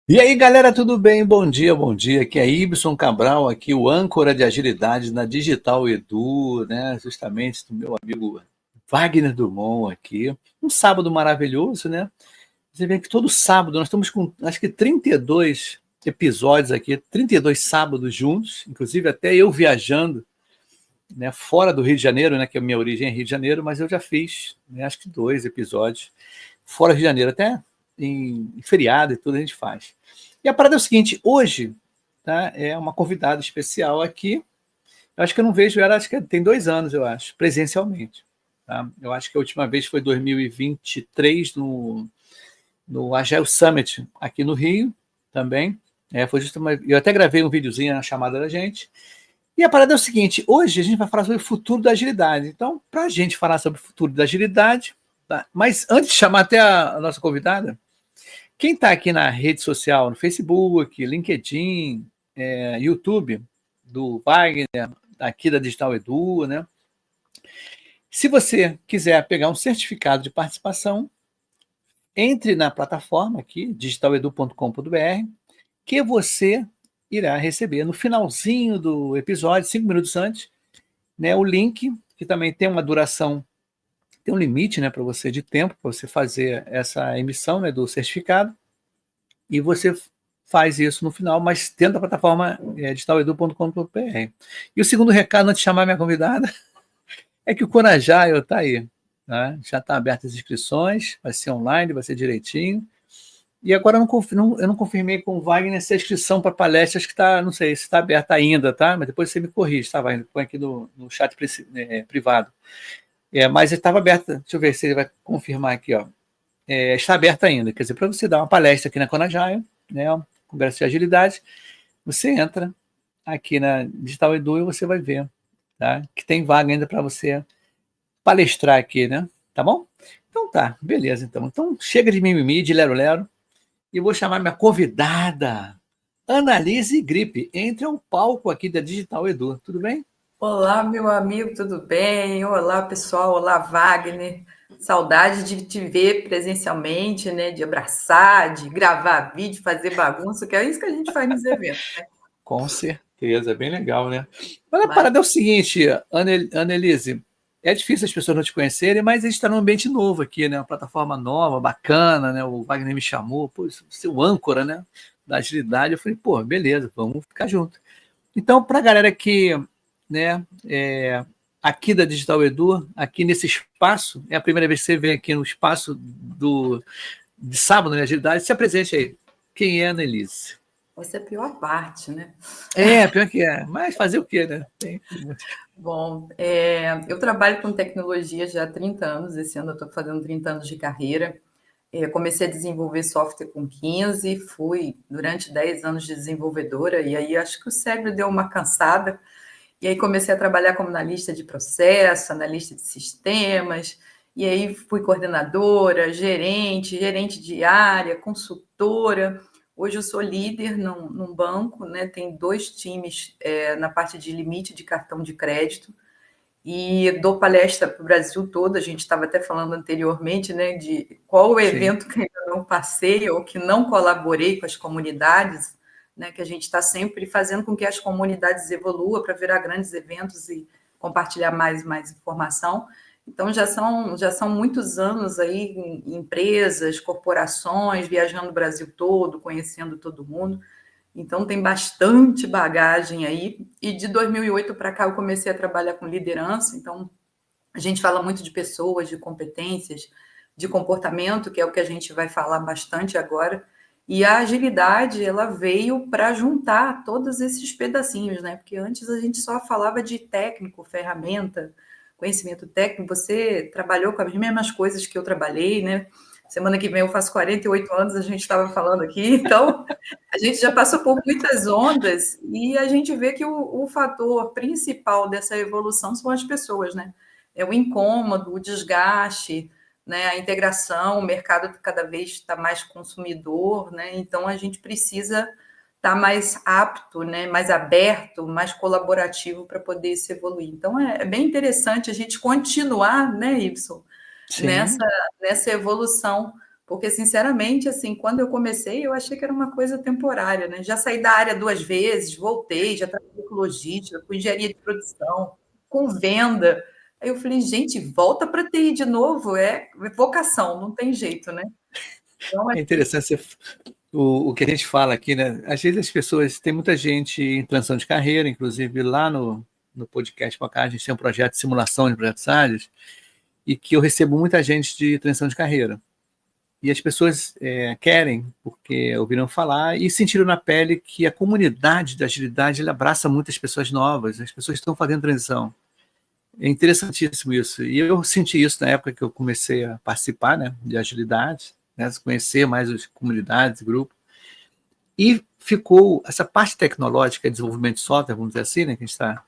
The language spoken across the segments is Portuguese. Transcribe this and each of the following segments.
E aí, galera, tudo bem? Bom dia, bom dia. Aqui é Ibson Cabral, aqui o âncora de agilidade na Digital Edu, né? Justamente do meu amigo Wagner Drummond aqui. Um sábado maravilhoso, né? Você vê que todo sábado nós estamos com, acho que 32 episódios aqui, 32 sábados juntos, inclusive até eu viajando, né, fora do Rio de Janeiro, né, que a minha origem é Rio de Janeiro, mas eu já fiz, né, acho que 2 episódios fora do Rio de Janeiro, até em feriado e tudo a gente faz. E a parada é o seguinte, hoje, tá, é uma convidada especial aqui, eu acho que eu não vejo ela, acho que tem 2 anos, eu acho, presencialmente. Tá? Eu acho que a última vez foi 2023, no Agile Summit, aqui no Rio, também. Foi justamente, eu até gravei um videozinho na chamada da gente. E a parada é o seguinte, hoje a gente vai falar sobre o futuro da agilidade. Então, para a gente falar sobre o futuro da agilidade, tá? Mas antes de chamar até a nossa convidada, quem está aqui na rede social, no Facebook, LinkedIn, YouTube, do Wagner, aqui da Digital Edu, né? Se você quiser pegar um certificado de participação, entre na plataforma aqui, digitaledu.com.br, que você irá receber no finalzinho do episódio, 5 minutos antes, né, o link, que também tem uma duração, tem um limite, né, para você de tempo, para você fazer essa emissão, né, do certificado, e você faz isso no final, mas dentro da plataforma digitaledu.com.br. E o segundo recado, antes de chamar minha convidada, é que o Corajaio está aí. Tá? Já está aberto as inscrições, vai ser online, vai ser direitinho. E agora eu não confirmei com o Wagner se a inscrição para palestras que está, não sei se está aberta ainda, tá? Mas depois você me corrige, tá, Wagner? Põe aqui no chat privado. Mas estava aberta, deixa eu ver se ele vai confirmar aqui, ó. Está aberta ainda, quer dizer, para você dar uma palestra aqui na Conajaio, né? Um congresso de agilidade, você entra aqui na Digital Edu e você vai ver, tá? Que tem vaga ainda para você palestrar aqui, né? Tá bom? Então tá, beleza então. Então chega de mimimi, de lero-lero, e vou chamar minha convidada, Annalise Gripe. Entre ao palco aqui da Digital Edu, tudo bem? Olá, meu amigo, tudo bem? Olá, pessoal. Olá, Wagner. Saudade de te ver presencialmente, né? De abraçar, de gravar vídeo, fazer bagunça, que é isso que a gente faz nos eventos, né? Com certeza, bem legal, né? Mas a Mas, parada é o seguinte, Annelise, é difícil as pessoas não te conhecerem, mas a gente está num ambiente novo aqui, né? Uma plataforma nova, bacana, né? O Wagner me chamou, pô, você é o âncora, né? Da agilidade. Eu falei, pô, beleza, vamos ficar junto. Então, para a galera que, né, aqui da Digital Edu, aqui nesse espaço, é a primeira vez que você vem aqui no espaço de sábado, né, agilidade, se apresente aí. Quem é a Annelise? essa é a pior parte, né? Pior que é. Mas fazer o quê, né? Bom, eu trabalho com tecnologia já há 30 anos. Esse ano eu estou fazendo 30 anos de carreira. Comecei a desenvolver software com 15, fui durante 10 anos de desenvolvedora, e aí acho que o cérebro deu uma cansada. E aí comecei a trabalhar como analista de processo, analista de sistemas, e aí fui coordenadora, gerente de área, consultora. Hoje eu sou líder num banco, né? Tem 2 times na parte de limite de cartão de crédito, e dou palestra para o Brasil todo. A gente estava até falando anteriormente, né, de qual o Sim. evento que ainda não passei ou que não colaborei com as comunidades, né, que a gente está sempre fazendo com que as comunidades evoluam para virar grandes eventos e compartilhar mais informação. Então, já são muitos anos aí em empresas, corporações, viajando o Brasil todo, conhecendo todo mundo. Então, tem bastante bagagem aí. E de 2008 para cá, eu comecei a trabalhar com liderança. Então, a gente fala muito de pessoas, de competências, de comportamento, que é o que a gente vai falar bastante agora. E a agilidade, ela veio para juntar todos esses pedacinhos, né? Porque antes a gente só falava de técnico, ferramenta, conhecimento técnico. Você trabalhou com as mesmas coisas que eu trabalhei, né? Semana que vem eu faço 48 anos, a gente estava falando aqui. Então, a gente já passou por muitas ondas e a gente vê que o fator principal dessa evolução são as pessoas, né? É o incômodo, o desgaste, né? A integração, o mercado cada vez está mais consumidor, né? Então a gente precisa estar mais apto, né? Mais aberto, mais colaborativo para poder se evoluir. Então é bem interessante a gente continuar, né, Ibson, Sim. nessa evolução, Porque, sinceramente, assim, quando eu comecei, eu achei que era uma coisa temporária, né? Já saí da área 2 vezes, voltei, já trabalhei com logística, com engenharia de produção, com venda. Aí eu falei, gente, volta para TI de novo, é vocação, não tem jeito, né? Então, É interessante o que a gente fala aqui, né? Às vezes as pessoas, tem muita gente em transição de carreira, inclusive lá no podcast com a Carla, a gente tem um projeto de simulação de projetos ágeis, e que eu recebo muita gente de transição de carreira. E as pessoas querem, porque ouviram falar e sentiram na pele que a comunidade da agilidade ela abraça muitas pessoas novas, as pessoas estão fazendo transição. É interessantíssimo isso. E eu senti isso na época que eu comecei a participar, né, de agilidade, né, conhecer mais as comunidades, grupos. E ficou, essa parte tecnológica, desenvolvimento de software, vamos dizer assim, né, que a gente está,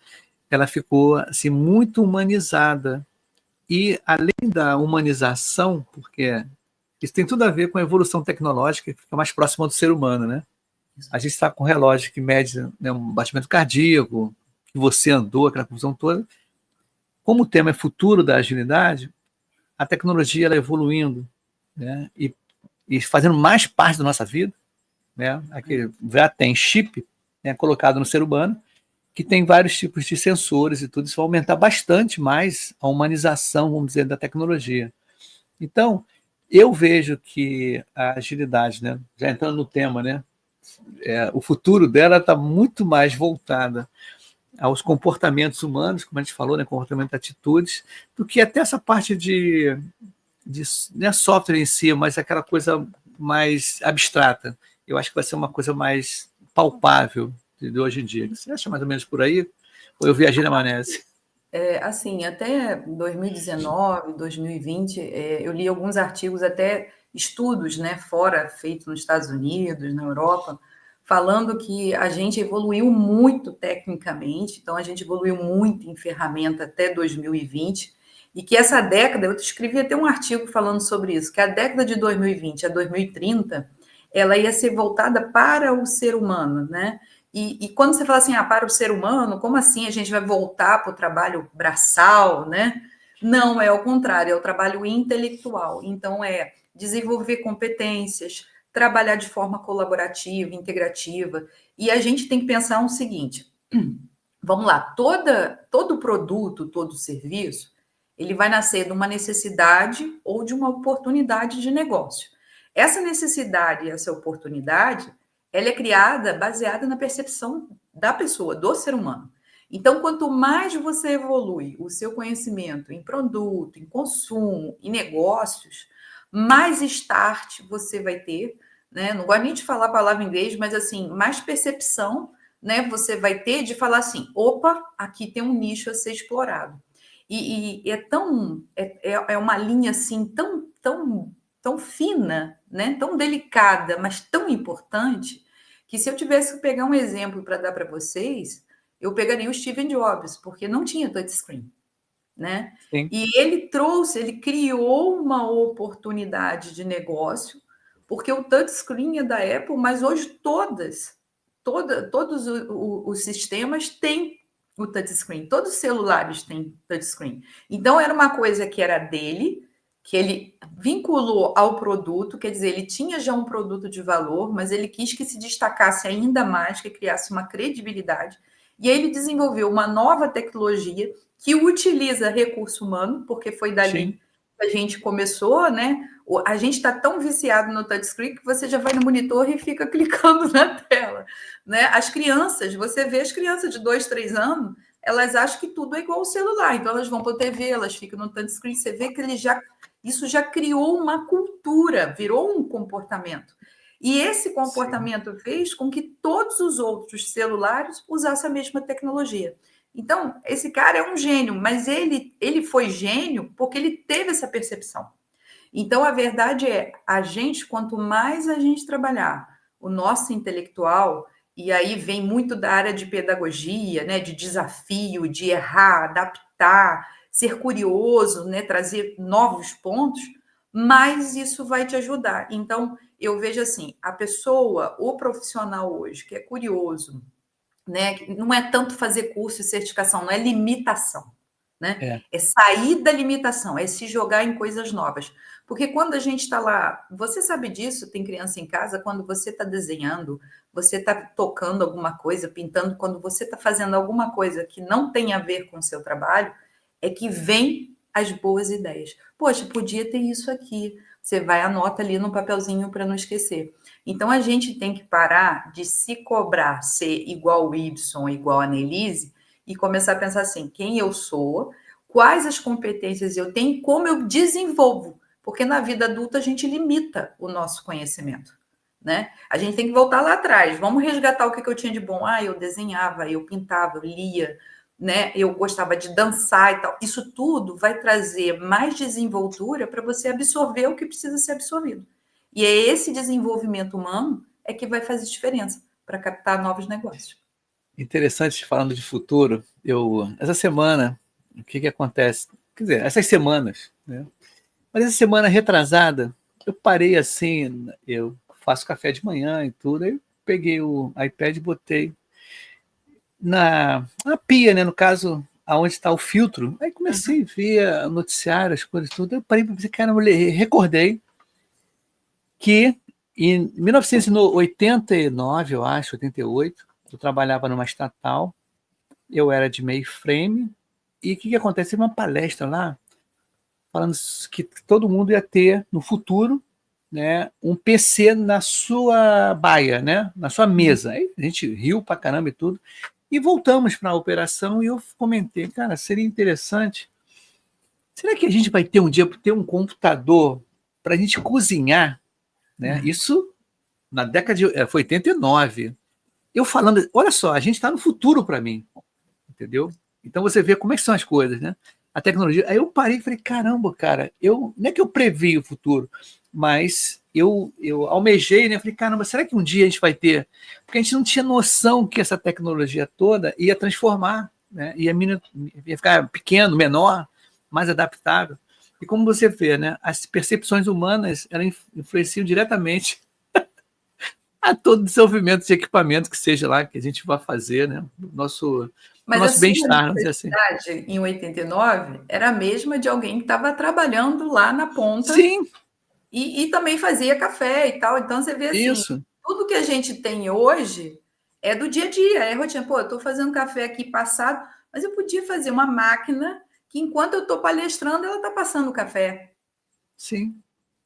ela ficou assim, muito humanizada. E além da humanização, porque isso tem tudo a ver com a evolução tecnológica que fica mais próxima do ser humano, né? A gente está com um relógio que mede, né, um batimento cardíaco, que você andou, aquela confusão toda. Como o tema é futuro da agilidade, a tecnologia ela evoluindo, né? E fazendo mais parte da nossa vida, né? Aqui já tem chip, né, colocado no ser humano, que tem vários tipos de sensores e tudo. Isso vai aumentar bastante mais a humanização, vamos dizer, da tecnologia. Então, eu vejo que a agilidade, né, já entrando no tema, né, o futuro dela está muito mais voltada aos comportamentos humanos, como a gente falou, né, comportamento, atitudes, do que até essa parte de não é software em si, mas aquela coisa mais abstrata. Eu acho que vai ser uma coisa mais palpável de hoje em dia. Você acha mais ou menos por aí? Ou eu viajei na maionese? assim, até 2019, 2020, eu li alguns artigos, até estudos, né, fora, feitos nos Estados Unidos, na Europa, falando que a gente evoluiu muito tecnicamente, então a gente evoluiu muito em ferramenta até 2020, e que essa década, eu escrevi até um artigo falando sobre isso, que a década de 2020 a 2030, ela ia ser voltada para o ser humano, né? E quando você fala assim, para o ser humano, como assim a gente vai voltar para o trabalho braçal, né? Não, é ao contrário, é o trabalho intelectual. Então, é desenvolver competências, trabalhar de forma colaborativa, integrativa. E a gente tem que pensar o seguinte: vamos lá, todo produto, todo serviço, ele vai nascer de uma necessidade ou de uma oportunidade de negócio. Essa necessidade e essa oportunidade, ela é criada baseada na percepção da pessoa, do ser humano. Então, quanto mais você evolui o seu conhecimento em produto, em consumo, em negócios, mais start você vai ter, né? Não gosto nem de falar a palavra em inglês, mas assim, mais percepção, né, você vai ter de falar assim, opa, aqui tem um nicho a ser explorado. E é uma linha assim tão fina, né, tão delicada, mas tão importante, que se eu tivesse que pegar um exemplo para dar para vocês, eu pegaria o Steve Jobs, porque não tinha touchscreen, né? Sim. E ele criou uma oportunidade de negócio, porque o touchscreen é da Apple, mas hoje todos os sistemas têm o touchscreen, todos os celulares têm touchscreen. Então, era uma coisa que era dele, que ele vinculou ao produto, quer dizer, ele tinha já um produto de valor, mas ele quis que se destacasse ainda mais, que criasse uma credibilidade. E aí ele desenvolveu uma nova tecnologia que utiliza recurso humano, porque foi dali Sim. que a gente começou, né? A gente está tão viciado no touchscreen que você já vai no monitor e fica clicando na tela, né? As crianças, você vê as crianças de 2, 3 anos, elas acham que tudo é igual ao celular, então elas vão para a TV, elas ficam no touchscreen, você vê que isso já criou uma cultura, virou um comportamento. E esse comportamento Sim. fez com que todos os outros celulares usassem a mesma tecnologia. Então, esse cara é um gênio, mas ele foi gênio porque ele teve essa percepção. Então, a verdade é, quanto mais a gente trabalhar o nosso intelectual, e aí vem muito da área de pedagogia, né, de desafio, de errar, adaptar, ser curioso, né, trazer novos pontos, mais isso vai te ajudar. Então, eu vejo assim, a pessoa, o profissional hoje, que é curioso, né, não é tanto fazer curso e certificação, não é limitação, né? É sair da limitação, é se jogar em coisas novas. Porque quando a gente está lá, você sabe disso, tem criança em casa, quando você está desenhando, você está tocando alguma coisa, pintando, quando você está fazendo alguma coisa que não tem a ver com o seu trabalho, é que vem as boas ideias. Poxa, podia ter isso aqui. Você vai, anota ali no papelzinho para não esquecer. Então, a gente tem que parar de se cobrar ser igual o Y, igual a Nelise, e começar a pensar assim, quem eu sou, quais as competências eu tenho, como eu desenvolvo. Porque na vida adulta a gente limita o nosso conhecimento, né? A gente tem que voltar lá atrás. Vamos resgatar o que eu tinha de bom. Ah, eu desenhava, eu pintava, eu lia, né? Eu gostava de dançar e tal. Isso tudo vai trazer mais desenvoltura para você absorver o que precisa ser absorvido. E é esse desenvolvimento humano é que vai fazer diferença para captar novos negócios. Interessante, falando de futuro, essa semana, o que acontece? Quer dizer, essas semanas, né? Mas essa semana retrasada, eu parei assim, eu faço café de manhã e tudo, aí eu peguei o iPad e botei na pia, né? No caso, aonde está o filtro. Aí comecei a ver noticiário, as coisas tudo. Eu parei para pensar, cara, eu recordei que em 1989, eu acho, 88, eu trabalhava numa estatal, eu era de mainframe, e o que acontece? Teve uma palestra lá falando que todo mundo ia ter, no futuro, né, um PC na sua baia, né, na sua mesa. Aí a gente riu pra caramba e tudo. E voltamos para a operação e eu comentei, cara, seria interessante. Será que a gente vai ter um dia ter um computador para a gente cozinhar? Né? Isso na década foi 89. Eu falando, olha só, a gente está no futuro para mim, entendeu? Então você vê como é que são as coisas, né? A tecnologia. Aí eu parei e falei, caramba, cara, não é que eu previ o futuro, mas eu almejei, né? Falei, caramba, será que um dia a gente vai ter? Porque a gente não tinha noção que essa tecnologia toda ia transformar, né? Ia ficar pequeno, menor, mais adaptável. E como você vê, né? As percepções humanas, elas influenciam diretamente a todo desenvolvimento de equipamento que seja lá que a gente vai fazer, né? O Mas nosso a sua bem-estar, vamos dizer assim. necessidade em 89 era a mesma de alguém que estava trabalhando lá na ponta Sim, e também fazia café e tal. Então você vê assim, isso. tudo que a gente tem hoje é do dia a dia, é rotina. Pô, eu estou fazendo café aqui passado, mas eu podia fazer uma máquina que enquanto eu estou palestrando, ela está passando o café, Sim.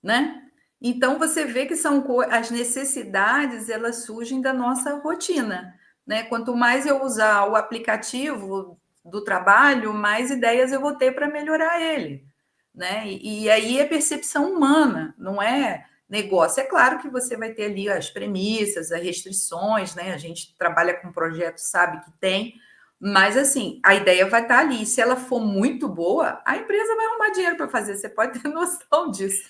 né? Então você vê que são as necessidades, elas surgem da nossa rotina, né? Quanto mais eu usar o aplicativo do trabalho, mais ideias eu vou ter para melhorar ele, né? E aí é percepção humana, não é negócio. É claro que você vai ter ali as premissas, as restrições, né? A gente trabalha com projetos, sabe que tem, mas assim, a ideia vai estar ali. Se ela for muito boa, a empresa vai arrumar dinheiro para fazer. Você pode ter noção disso.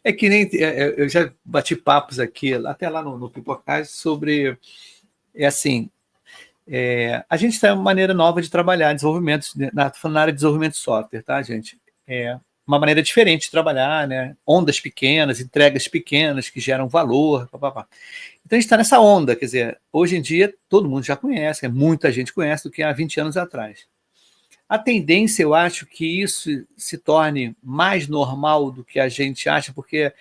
É que nem eu já bati papos aqui, até lá no Pipocast, sobre assim, a gente tem uma maneira nova de trabalhar desenvolvimento, falando na área de desenvolvimento de software, tá, gente? É uma maneira diferente de trabalhar, né? Ondas pequenas, entregas pequenas que geram valor, papapá. Então a gente está nessa onda, quer dizer, hoje em dia todo mundo já conhece, muita gente conhece do que há 20 anos atrás. A tendência, eu acho, que isso se torne mais normal do que a gente acha, porque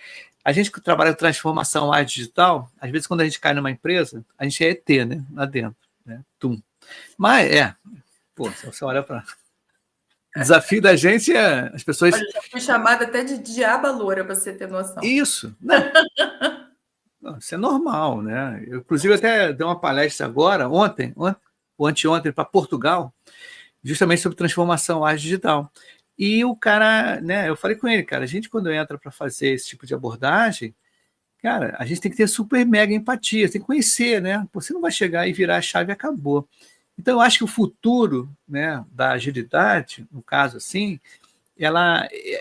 a gente que trabalha com transformação mais digital, às vezes quando a gente cai numa empresa, a gente é ET, né? Lá dentro. Né? Tum. Mas pô, se você olha para. O desafio da gente é as pessoas. Olha, já fui chamada até de diaba loura, para você ter noção. Isso, não. Isso é normal, né? Eu, inclusive, até dei uma palestra agora, ontem ou anteontem, para Portugal, justamente sobre transformação ágil digital. E o cara, né, eu falei com ele, cara, a gente quando entra para fazer esse tipo de abordagem, cara, a gente tem que ter super mega empatia, tem que conhecer, né? Você não vai chegar e virar a chave e acabou. Então, eu acho que o futuro, né, da agilidade, no caso assim,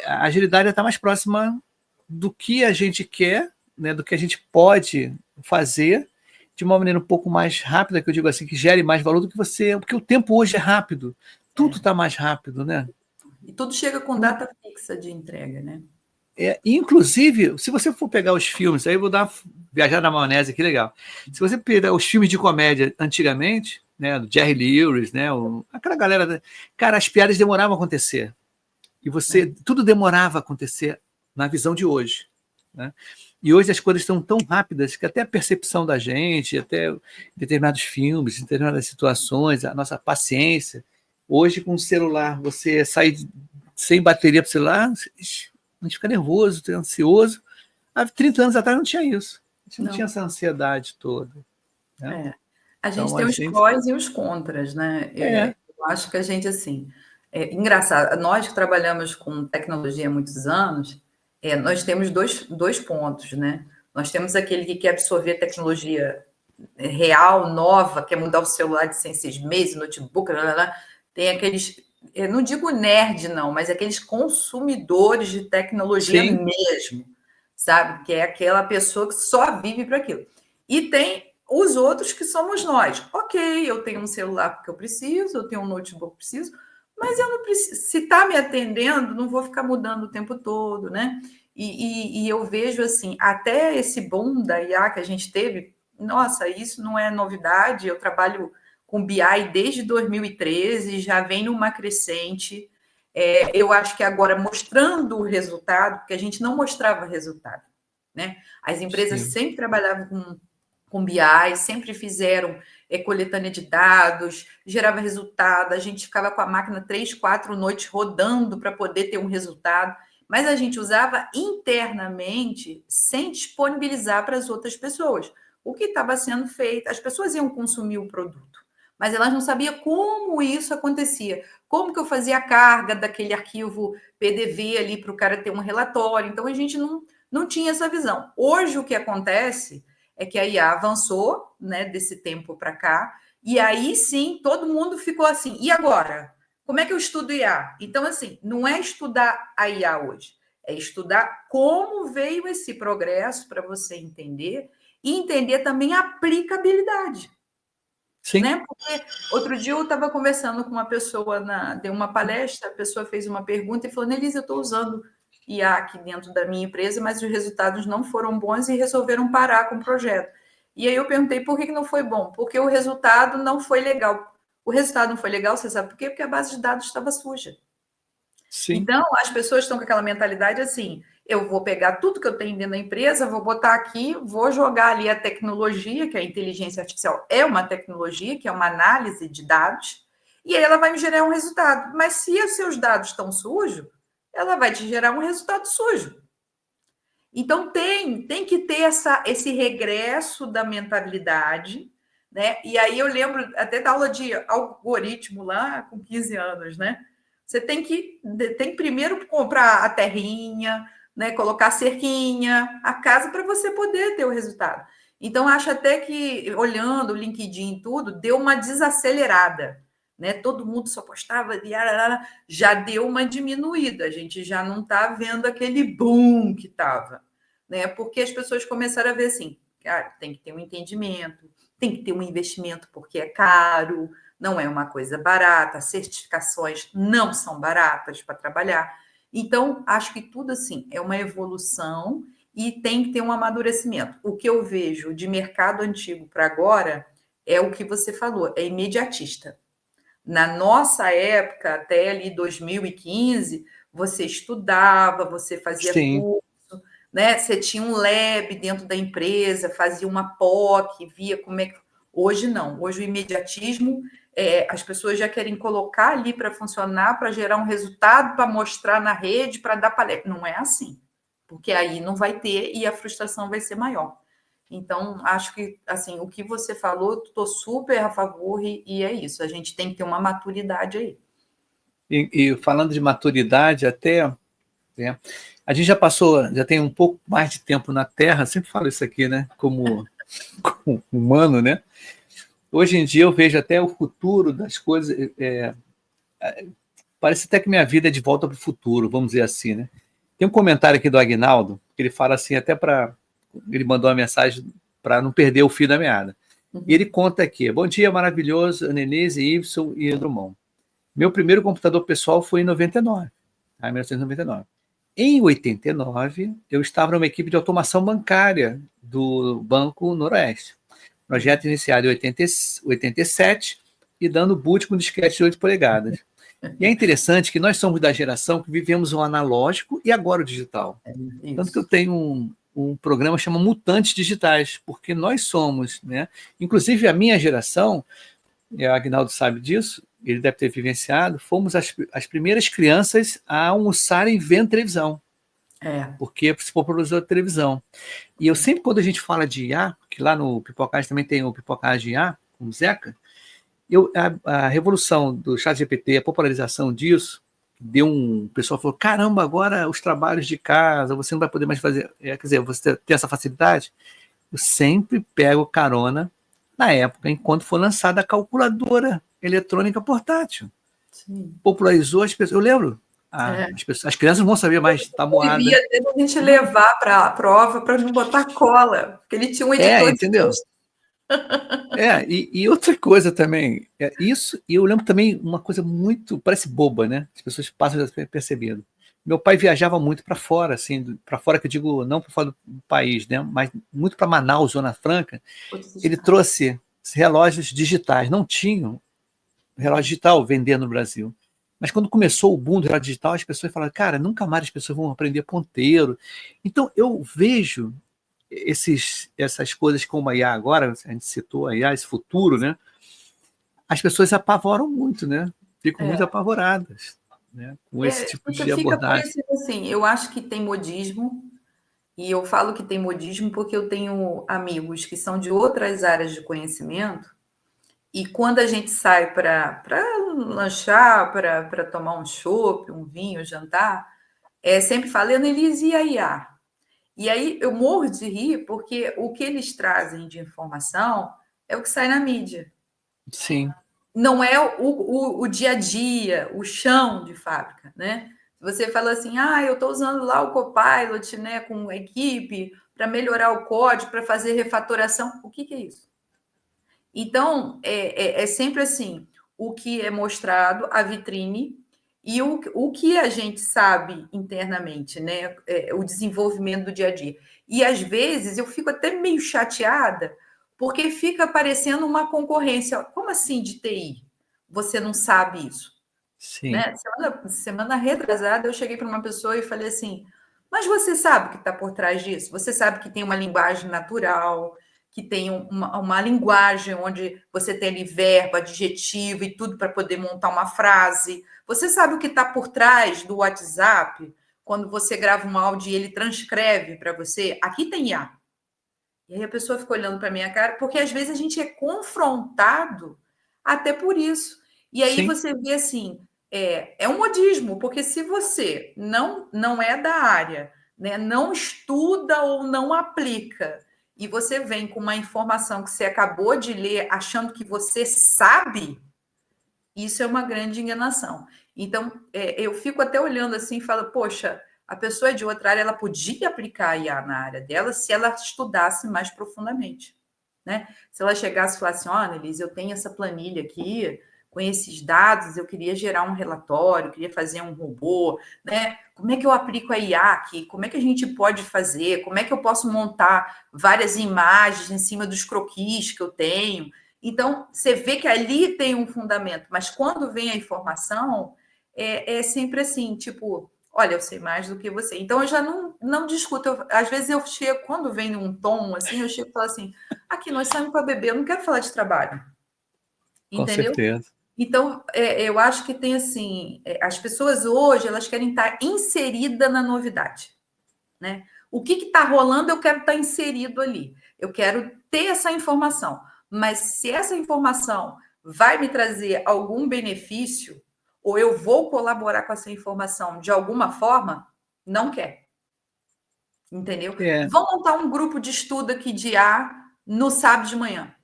a agilidade está mais próxima do que a gente quer, né, do que a gente pode fazer de uma maneira um pouco mais rápida, que eu digo assim, que gere mais valor do que você, porque o tempo hoje é rápido, tudo está mais rápido, né? E tudo chega com data fixa de entrega, né? Inclusive, se você for pegar os filmes, aí eu vou viajar na maionese aqui, legal. Se você pegar os filmes de comédia antigamente, né, do Jerry Lewis, né, aquela galera, cara, as piadas demoravam a acontecer. E tudo demorava a acontecer. na visão de hoje, né? E hoje as coisas estão tão rápidas que até a percepção da gente, até determinados filmes, determinadas situações, a nossa paciência. Hoje, com o celular, você sai sem bateria para o celular, a gente fica nervoso, ansioso. Há 30 anos atrás não tinha isso. A gente não tinha essa ansiedade toda, né? A gente Então, tem os prós e os contras, né? Eu acho que a gente, assim, engraçado, nós que trabalhamos com tecnologia há muitos anos, nós temos dois pontos, né? Nós temos aquele que quer absorver tecnologia real, nova, quer mudar o celular de 6 meses, notebook, tem aqueles, eu não digo nerd, não, mas aqueles consumidores de tecnologia mesmo, sabe? Que é aquela pessoa que só vive para aquilo. E tem os outros que somos nós. Ok, eu tenho um celular porque eu preciso, eu tenho um notebook porque preciso, mas eu não preciso. Se está me atendendo, não vou ficar mudando o tempo todo, né? E eu vejo assim, até esse boom da IA que a gente teve, nossa, isso não é novidade. Eu trabalho com BI desde 2013, já vem numa crescente. Eu acho que agora mostrando o resultado, porque a gente não mostrava resultado, né? As empresas sempre trabalhavam com BI, sempre fizeram coletânea de dados, gerava resultado, a gente ficava com a máquina 3, 4 noites rodando para poder ter um resultado, mas a gente usava internamente sem disponibilizar para as outras pessoas. O que estava sendo feito, as pessoas iam consumir o produto, mas elas não sabiam como isso acontecia, como que eu fazia a carga daquele arquivo PDV ali para o cara ter um relatório. Então, a gente não tinha essa visão. Hoje, o que acontece é que a IA avançou, né, desse tempo para cá, e aí sim todo mundo ficou assim, e agora? Como é que eu estudo IA? Então, assim, não é estudar a IA hoje, é estudar como veio esse progresso para você entender e entender também a aplicabilidade. Sim. Né? Porque outro dia eu estava conversando com uma pessoa, deu uma palestra, a pessoa fez uma pergunta e falou, Nelise, eu estou usando IA aqui dentro da minha empresa, mas os resultados não foram bons e resolveram parar com o projeto. E aí eu perguntei por que não foi bom? Porque o resultado não foi legal. O resultado não foi legal, você sabe por quê? Porque a base de dados estava suja. Sim. Então, as pessoas estão com aquela mentalidade assim, eu vou pegar tudo que eu tenho dentro da empresa, vou botar aqui, vou jogar ali a tecnologia, que a inteligência artificial é uma tecnologia, que é uma análise de dados, e aí ela vai me gerar um resultado. Mas se os seus dados estão sujos, ela vai te gerar um resultado sujo. Então, tem que ter esse regresso da mentalidade, né? E aí eu lembro até da aula de algoritmo lá com 15 anos, né? Você tem que primeiro comprar a terrinha, né? Colocar a cerquinha, a casa, para você poder ter o resultado. Então, acho até que, olhando o LinkedIn e tudo, deu uma desacelerada, né? Todo mundo só postava, já deu uma diminuída, a gente já não está vendo aquele boom que estava, né? Porque as pessoas começaram a ver assim, cara, tem que ter um entendimento, tem que ter um investimento porque é caro, não é uma coisa barata, certificações não são baratas para trabalhar. Então, acho que tudo assim é uma evolução e tem que ter um amadurecimento. O que eu vejo de mercado antigo para agora é o que você falou, é imediatista. Na nossa época, até ali 2015, você estudava, você fazia curso, né? Você tinha um lab dentro da empresa, fazia uma POC, via como é que... Hoje não, hoje o imediatismo, as pessoas já querem colocar ali para funcionar, para gerar um resultado, para mostrar na rede, para dar palestra. Não é assim, porque aí não vai ter e a frustração vai ser maior. Então, acho que, assim, o que você falou, estou super a favor e é isso. A gente tem que ter uma maturidade aí. E falando de maturidade, até né, a gente já passou, já tem um pouco mais de tempo na Terra, sempre falo isso aqui, né? Como humano, né? Hoje em dia eu vejo até o futuro das coisas. Parece até que minha vida é de volta para o futuro, vamos dizer assim, né? Tem um comentário aqui do Aguinaldo, que ele fala assim, até para. Ele mandou uma mensagem para não perder o fio da meada. E ele conta aqui: bom dia, maravilhoso, Annelise, Y e Drummond. Meu primeiro computador pessoal foi em 99, tá? Em 1999. Em 89, eu estava numa equipe de automação bancária do Banco Noroeste. Projeto iniciado em 87 e dando boot com disquete de 8 polegadas. E é interessante que nós somos da geração que vivemos o analógico e agora o digital. Tanto que eu Isso. tenho um programa que chama Mutantes Digitais, porque nós somos, né? Inclusive a minha geração, e o Agnaldo sabe disso, ele deve ter vivenciado, fomos as primeiras crianças a almoçarem vendo televisão, É. porque se popularizou a televisão. E eu sempre, quando a gente fala de IA, que lá no Pipocast também tem o Pipocast de IA, com o Zeca, a revolução do ChatGPT, a popularização disso, deu o pessoal falou, caramba, agora os trabalhos de casa, você não vai poder mais fazer, quer dizer, você ter essa facilidade. Eu sempre pego carona na época, enquanto foi lançada a calculadora eletrônica portátil. Sim. Popularizou as pessoas. Eu lembro, É. as crianças não vão saber mais tabuada. Devia até a gente levar para a prova para não botar cola, porque ele tinha um editor de Entendeu? texto. E outra coisa também, isso, e eu lembro também uma coisa muito, parece boba, né? As pessoas passam percebendo. Meu pai viajava muito para fora, assim, para fora que eu digo, não para fora do país, né? Mas muito para Manaus, Zona Franca. Ele trouxe relógios digitais, não tinham relógio digital vendendo no Brasil. Mas quando começou o boom do relógio digital, as pessoas falaram, cara, nunca mais as pessoas vão aprender ponteiro. Então eu vejo essas coisas como a IA agora, a gente citou a IA, esse futuro, né? As pessoas apavoram muito, né? Ficam muito É. apavoradas, né? Com esse tipo de Fica abordagem. parecendo assim, eu acho que tem modismo, e eu falo que tem modismo porque eu tenho amigos que são de outras áreas de conhecimento, e quando a gente sai para lanchar, para tomar um chopp, um vinho, jantar, sempre fala, Annelise, e a IA? E aí eu morro de rir, porque o que eles trazem de informação é o que sai na mídia. Sim, Não é o dia a dia, o chão de fábrica, né? Você fala assim, eu estou usando lá o Copilot, né, com a equipe, para melhorar o código, para fazer refatoração. O que é isso? Então, é sempre assim, o que é mostrado, a vitrine, e o que a gente sabe internamente, né? O desenvolvimento do dia a dia. E às vezes eu fico até meio chateada, porque fica parecendo uma concorrência. Como assim de TI? Você não sabe isso? sim, Né? Semana retrasada, eu cheguei para uma pessoa e falei assim: mas você sabe o que está por trás disso? Você sabe que tem uma linguagem natural, que tem uma linguagem onde você tem ali verbo, adjetivo e tudo para poder montar uma frase. Você sabe o que está por trás do WhatsApp, quando você grava um áudio e ele transcreve para você? Aqui tem IA. E aí a pessoa fica olhando para a minha cara, porque às vezes a gente é confrontado até por isso. E aí sim. você vê assim, é um modismo, porque se você não é da área, né, não estuda ou não aplica, e você vem com uma informação que você acabou de ler achando que você sabe, isso é uma grande enganação. Então, eu fico até olhando assim e falo, poxa, a pessoa é de outra área, ela podia aplicar a IA na área dela se ela estudasse mais profundamente, né? Se ela chegasse e falasse, Annelise, eu tenho essa planilha aqui, com esses dados, eu queria gerar um relatório, queria fazer um robô, né? Como é que eu aplico a IA aqui? Como é que a gente pode fazer? Como é que eu posso montar várias imagens em cima dos croquis que eu tenho? Então, você vê que ali tem um fundamento, mas quando vem a informação, é sempre assim, tipo, olha, eu sei mais do que você. Então, eu já não discuto. Às vezes eu chego, quando vem um tom assim, eu chego e falo assim, aqui nós saímos para beber, eu não quero falar de trabalho, Com entendeu? certeza. Então, eu acho que tem assim, as pessoas hoje, elas querem estar inseridas na novidade, né? O que está rolando, eu quero estar inserido ali. Eu quero ter essa informação. Mas se essa informação vai me trazer algum benefício, ou eu vou colaborar com essa informação de alguma forma, não quer. Entendeu? É, Vamos montar um grupo de estudo aqui de A no sábado de manhã.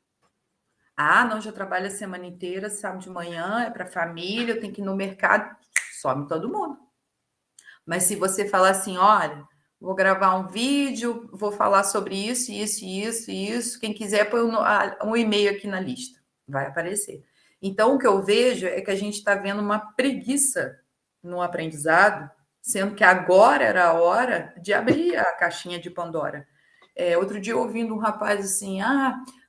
Não, já trabalho a semana inteira, sábado de manhã, é para família, eu tenho que ir no mercado, some todo mundo. Mas se você falar assim, olha, vou gravar um vídeo, vou falar sobre isso, isso, isso, isso. Quem quiser, põe um e-mail aqui na lista. Vai aparecer. Então, o que eu vejo é que a gente está vendo uma preguiça no aprendizado, sendo que agora era a hora de abrir a caixinha de Pandora. Outro dia ouvindo um rapaz assim,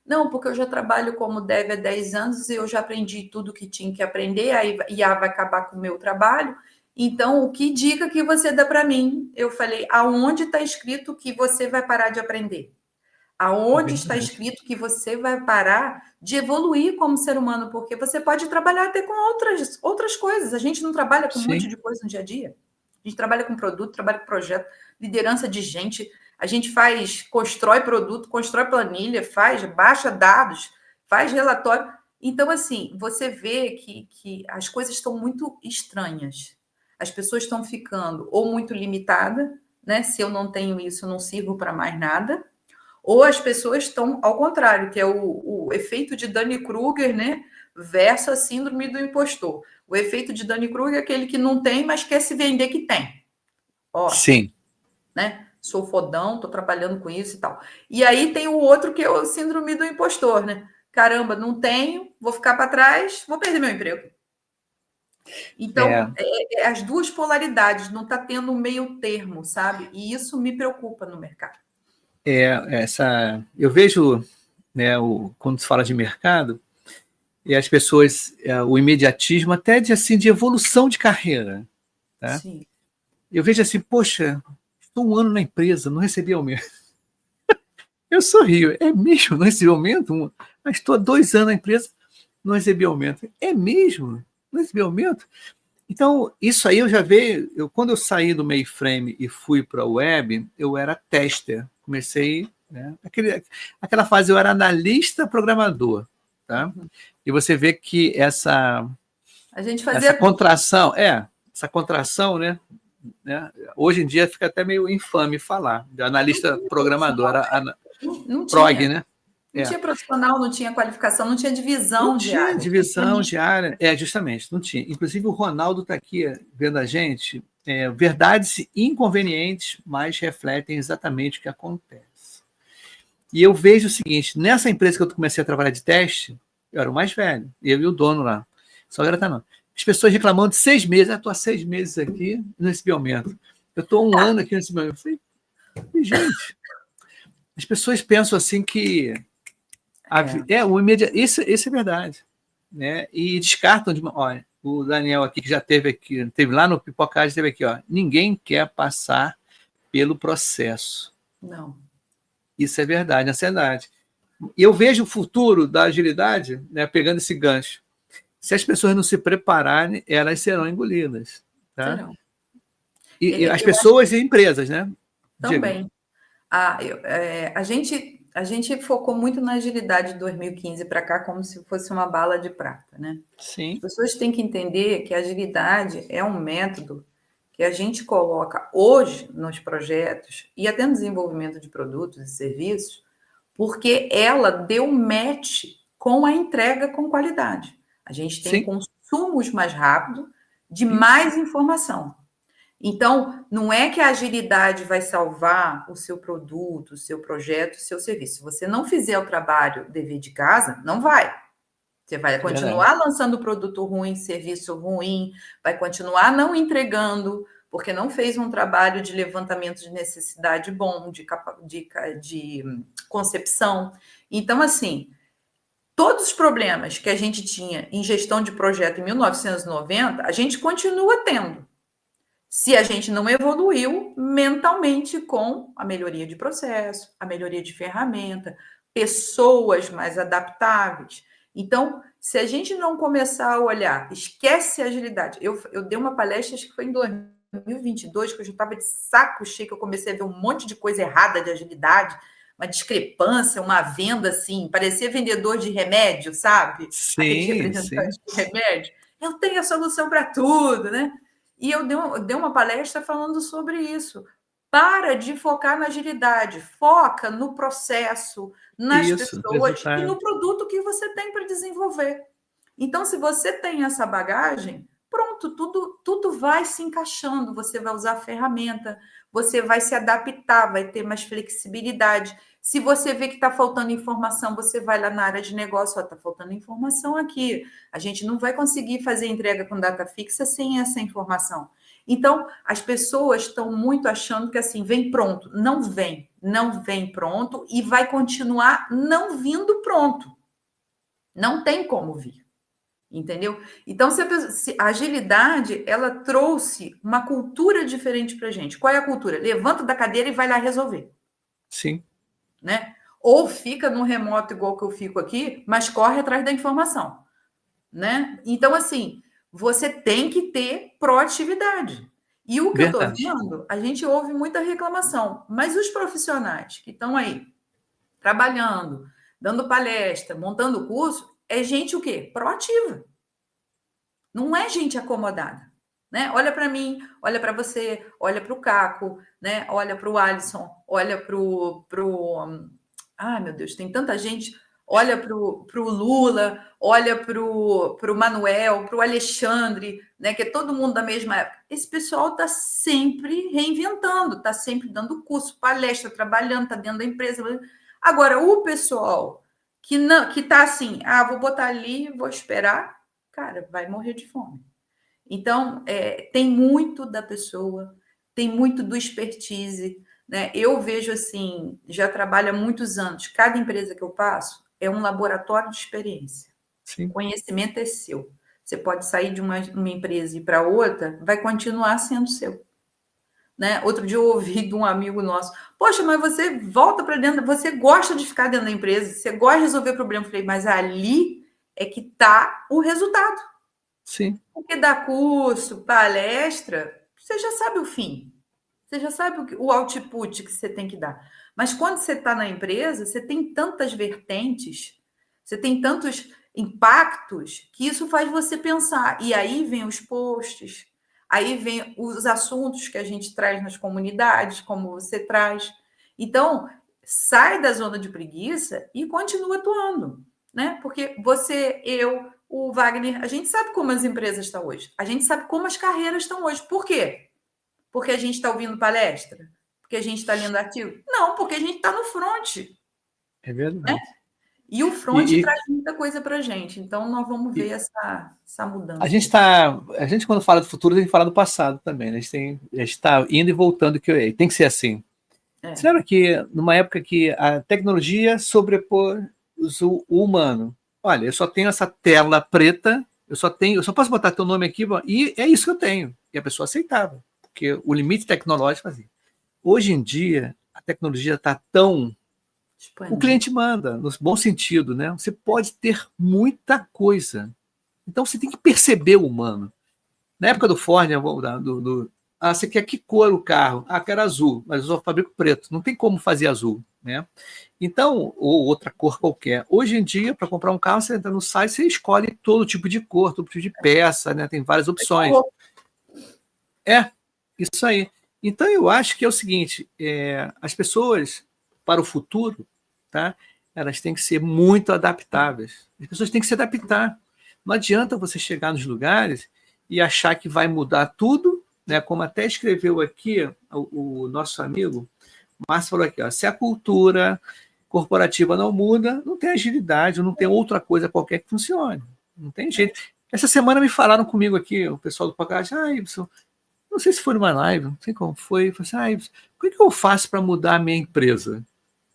não, porque eu já trabalho como dev há 10 anos e eu já aprendi tudo que tinha que aprender, aí IA vai acabar com o meu trabalho. Então, o que dica que você dá para mim? Eu falei, aonde está escrito que você vai parar de aprender? Aonde está Verdade. escrito que você vai parar de evoluir como ser humano? Porque você pode trabalhar até com outras coisas. A gente não trabalha com um monte Sim, de coisa no dia a dia. A gente trabalha com produto, trabalha com projeto, liderança de gente. A gente constrói produto, constrói planilha, baixa dados, faz relatório. Então, assim, você vê que as coisas estão muito estranhas. As pessoas estão ficando ou muito limitadas, né? Se eu não tenho isso, eu não sirvo para mais nada, ou as pessoas estão ao contrário, que é o efeito de Dunning-Kruger, né? Versus a síndrome do impostor. O efeito de Dunning-Kruger é aquele que não tem, mas quer se vender que tem. Ó, sim. né? Sou fodão, estou trabalhando com isso e tal. E aí tem o outro que é o síndrome do impostor, né? Caramba, não tenho, vou ficar para trás, vou perder meu emprego. É, Então, as duas polaridades, não está tendo um meio termo, sabe? E isso me preocupa no mercado. eu vejo, né, quando se fala de mercado, e as pessoas, o imediatismo até de evolução de carreira, tá? Sim. Eu vejo assim, poxa, estou um ano na empresa, não recebi aumento. Eu sorrio, é mesmo, não recebi aumento? Mas estou há 2 anos na empresa, não recebi aumento. É mesmo? Não recebi aumento? Então, isso aí eu já vejo, quando eu saí do mainframe e fui para a web, eu era tester. Comecei, né, aquela fase eu era analista programador, tá? E você vê que A gente essa fazia. contração, né, hoje em dia fica até meio infame falar de Não analista tinha programador, profissional, não prog, tinha. né? Não É. tinha profissional, não tinha qualificação, não tinha Não divisão de tinha área. Tinha só divisão nicho. de área. Justamente, não tinha. Inclusive, o Ronaldo está aqui vendo a gente. Verdades inconvenientes, mas refletem exatamente o que acontece. E eu vejo o seguinte: nessa empresa que eu comecei a trabalhar de teste, eu era o mais velho, eu e o dono lá. Só que tá não. As pessoas reclamando de 6 meses. Estou há 6 meses aqui, não recebi aumento. Eu estou 1 ano aqui, não recebi aumento. Eu falei, gente, as pessoas pensam assim que É. isso é verdade, né? E descartam de, olha, o Daniel aqui que já teve lá no Pipocagem, teve aqui, ó, ninguém quer passar pelo processo. Não. Isso é verdade, ansiedade. E eu vejo o futuro da agilidade, né, pegando esse gancho. Se as pessoas não se prepararem, elas serão engolidas, tá? Serão. E as Eu acho pessoas e empresas, né? Diga. também. A gente focou muito na agilidade de 2015 para cá, como se fosse uma bala de prata, né? As Sim, pessoas têm que entender que a agilidade é um método que a gente coloca hoje nos projetos e até no desenvolvimento de produtos e serviços, porque ela deu match com a entrega com qualidade. A gente tem sim, consumos mais rápidos de isso, mais informação. Então, não é que a agilidade vai salvar o seu produto, o seu projeto, o seu serviço. Se você não fizer o trabalho dever de casa, não vai. Você vai é verdade. continuar lançando produto ruim, serviço ruim, vai continuar não entregando, porque não fez um trabalho de levantamento de necessidade bom, de concepção. Então, assim, todos os problemas que a gente tinha em gestão de projeto em 1990, a gente continua tendo. Se a gente não evoluiu mentalmente com a melhoria de processo, a melhoria de ferramenta, pessoas mais adaptáveis. Então, se a gente não começar a olhar, esquece a agilidade. Eu dei uma palestra, acho que foi em 2022, que eu já estava de saco cheio, que eu comecei a ver um monte de coisa errada de agilidade, uma discrepância, uma venda assim, parecia vendedor de remédio, sabe? Aqueles Sim, sim, representantes de remédio. Eu tenho a solução para tudo, né? E eu dei uma palestra falando sobre isso. Para de focar na agilidade, foca no processo, nas isso, pessoas e resultado. no produto que você tem para desenvolver. Então, se você tem essa bagagem, pronto, tudo vai se encaixando. Você vai usar a ferramenta, você vai se adaptar, vai ter mais flexibilidade. Se você vê que está faltando informação, você vai lá na área de negócio, está faltando informação aqui. A gente não vai conseguir fazer entrega com data fixa sem essa informação. Então, as pessoas estão muito achando que assim, vem pronto. Não vem, não vem pronto e vai continuar não vindo pronto. Não tem como vir. Entendeu? Então, a agilidade, ela trouxe uma cultura diferente para a gente. Qual é a cultura? Levanta da cadeira e vai lá resolver. Sim. Né? Ou fica no remoto igual que eu fico aqui, mas corre atrás da informação. Né? Então, assim, você tem que ter proatividade. E o que eu estou Verdade. vendo, a gente ouve muita reclamação, mas os profissionais que estão aí trabalhando, dando palestra, montando curso, é gente o quê? Proativa. Não é gente acomodada. Né? Olha para mim, olha para você, olha para o Caco, né? Olha para o Alisson, olha para o. Ai, meu Deus, tem tanta gente. Olha para o Lula, olha para o Manuel, para o Alexandre, né? Que é todo mundo da mesma época. Esse pessoal está sempre reinventando, está sempre dando curso, palestra, trabalhando, está dentro da empresa. Agora, o pessoal que não, que está assim, vou botar ali, vou esperar, cara, vai morrer de fome. Então, tem muito da pessoa, tem muito do expertise, né? Eu vejo assim, já trabalho há muitos anos, cada empresa que eu passo é um laboratório de experiência. Sim. O conhecimento é seu. Você pode sair de uma empresa e ir para outra, vai continuar sendo seu. Né? Outro dia eu ouvi de um amigo nosso, poxa, mas você volta para dentro, você gosta de ficar dentro da empresa, você gosta de resolver problema. Eu falei, mas ali é que está o resultado. Sim. Porque dar curso, palestra, você já sabe o fim. Você já sabe o output que você tem que dar. Mas quando você está na empresa, você tem tantas vertentes, você tem tantos impactos, que isso faz você pensar. E aí vem os posts, aí vem os assuntos que a gente traz nas comunidades, como você traz. Então, sai da zona de preguiça e continua atuando. Né? Porque você, eu, o Wagner, a gente sabe como as empresas estão hoje. A gente sabe como as carreiras estão hoje. Por quê? Porque a gente está ouvindo palestra? Porque a gente está lendo artigo? Não, porque a gente está no front. É verdade. Né? E o front traz muita coisa para a gente. Então, nós vamos ver essa mudança. A gente, quando fala do futuro, tem que falar do passado também. Né? A gente está indo e voltando, que tem que ser assim. Você lembra que, numa época que a tecnologia sobrepôs o humano? Olha, eu só tenho essa tela preta, eu só posso botar teu nome aqui, e é isso que eu tenho. E a pessoa aceitava, porque o limite tecnológico fazia. Hoje em dia, a tecnologia está tão... O cliente manda, no bom sentido, né? Você pode ter muita coisa. Então você tem que perceber o humano. Na época do Ford, você quer que cor o carro? Quero azul, mas eu só fabrico preto. Não tem como fazer azul, né? Então, ou outra cor qualquer. Hoje em dia, para comprar um carro, você entra no site, você escolhe todo tipo de cor, todo tipo de peça, né? Tem várias opções. Isso aí. Então, eu acho que é o seguinte, as pessoas, para o futuro, tá? Elas têm que ser muito adaptáveis. As pessoas têm que se adaptar. Não adianta você chegar nos lugares e achar que vai mudar tudo, né? Como até escreveu aqui o nosso amigo, Márcio falou aqui, se a cultura corporativa não muda, não tem agilidade, não tem outra coisa qualquer que funcione. Não tem jeito. Essa semana me falaram comigo aqui, o pessoal do podcast, Ibson, não sei se foi numa live, não sei como foi, falei assim, Ibson, o que eu faço para mudar a minha empresa?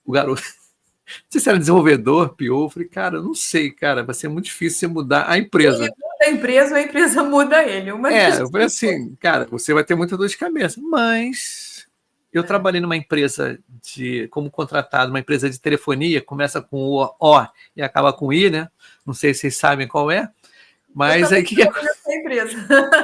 O garoto, não sei se era desenvolvedor, PO, eu falei, cara, eu não sei, cara, vai ser muito difícil você mudar a empresa. Ele muda a empresa muda ele. Eu falei assim, cara, você vai ter muita dor de cabeça, mas eu trabalhei numa empresa como contratado, uma empresa de telefonia, começa com O e acaba com I, né? Não sei se vocês sabem qual é, mas aí que empresa.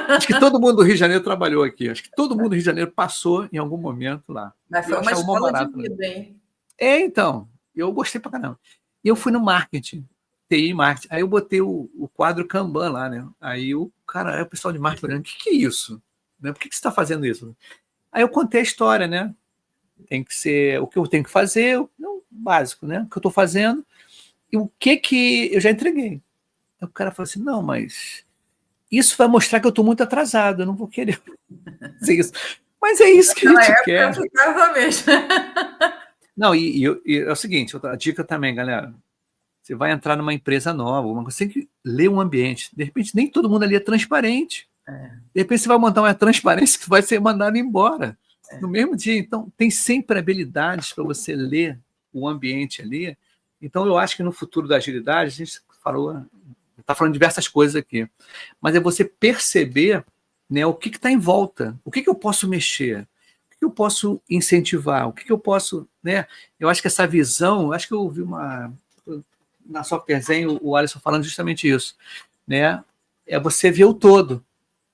Acho que todo mundo do Rio de Janeiro trabalhou aqui, acho que todo mundo do Rio de Janeiro passou em algum momento lá. Mas foi uma escola de vida, hein? Então, eu gostei pra caramba. E eu fui no marketing, TI marketing, aí eu botei o quadro Kanban lá, né? Aí o pessoal de marketing olhando, o que é isso? Né? Por que você está fazendo isso? Aí eu contei a história, né? Tem que ser o que eu tenho que fazer, não, básico, né? O que eu estou fazendo e o que eu já entreguei. Aí o cara falou assim, não, mas isso vai mostrar que eu estou muito atrasado, eu não vou querer fazer isso. Mas é isso que a gente quer. Não, e é o seguinte, outra dica também, galera. Você vai entrar numa empresa nova, você tem que ler um ambiente. De repente, nem todo mundo ali é transparente. De repente você vai montar uma transparência que vai ser mandado embora no mesmo dia. Então, tem sempre habilidades para você ler o ambiente ali. Então, eu acho que no futuro da agilidade, a gente está falando diversas coisas aqui, mas é você perceber, né, o que está em volta, o que eu posso mexer, o que eu posso incentivar, o que eu posso, né? Eu acho que essa visão, acho que eu ouvi na Softwarezen o Alisson falando justamente isso, né? É você ver o todo,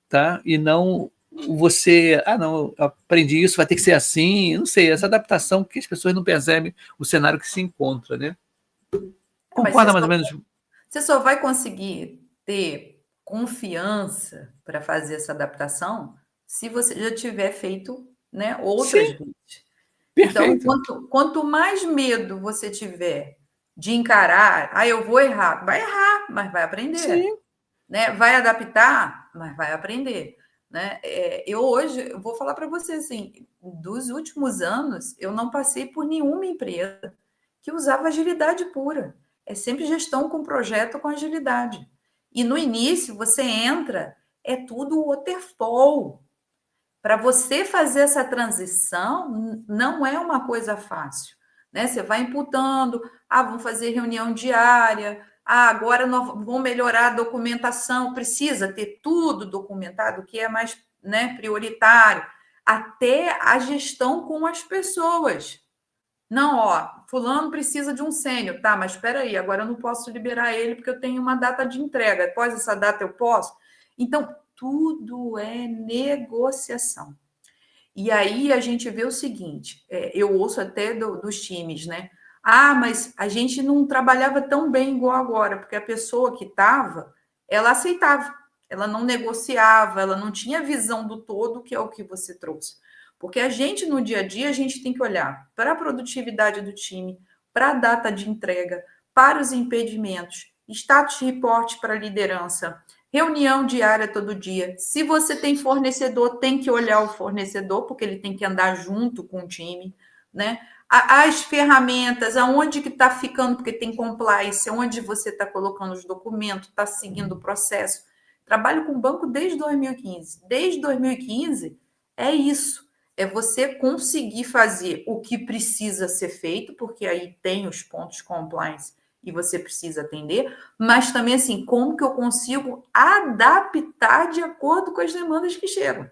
tá? E não você, não, eu aprendi isso, vai ter que ser assim, não sei, essa adaptação que as pessoas não percebem o cenário que se encontra, né? Concorda mais ou menos? Você só vai conseguir ter confiança para fazer essa adaptação se você já tiver feito, né, outras vezes. Então, quanto mais medo você tiver de encarar, eu vou errar, vai errar, mas vai aprender. Sim. Né? Vai adaptar, mas vai aprender. Né? Eu vou falar para você assim, dos últimos anos, eu não passei por nenhuma empresa que usava agilidade pura. É sempre gestão com projeto com agilidade. E no início, você entra, é tudo waterfall. Para você fazer essa transição, não é uma coisa fácil. Né? Você vai imputando, vamos fazer reunião diária, agora nós vamos melhorar a documentação, precisa ter tudo documentado, o que é mais, né, prioritário, até a gestão com as pessoas. Não, fulano precisa de um sênior, tá, mas espera aí, agora eu não posso liberar ele porque eu tenho uma data de entrega, após essa data eu posso? Então, tudo é negociação. E aí a gente vê o seguinte, eu ouço até dos times, né? Mas a gente não trabalhava tão bem igual agora, porque a pessoa que estava, ela aceitava, ela não negociava, ela não tinha visão do todo, que é o que você trouxe. Porque a gente, no dia a dia, a gente tem que olhar para a produtividade do time, para a data de entrega, para os impedimentos, status report para a liderança, reunião diária todo dia. Se você tem fornecedor, tem que olhar o fornecedor, porque ele tem que andar junto com o time, né? As ferramentas, aonde que está ficando, porque tem compliance, onde você está colocando os documentos, está seguindo o processo. Trabalho com banco desde 2015. Desde 2015, é isso. É você conseguir fazer o que precisa ser feito, porque aí tem os pontos compliance e você precisa atender, mas também assim, como que eu consigo adaptar de acordo com as demandas que chegam.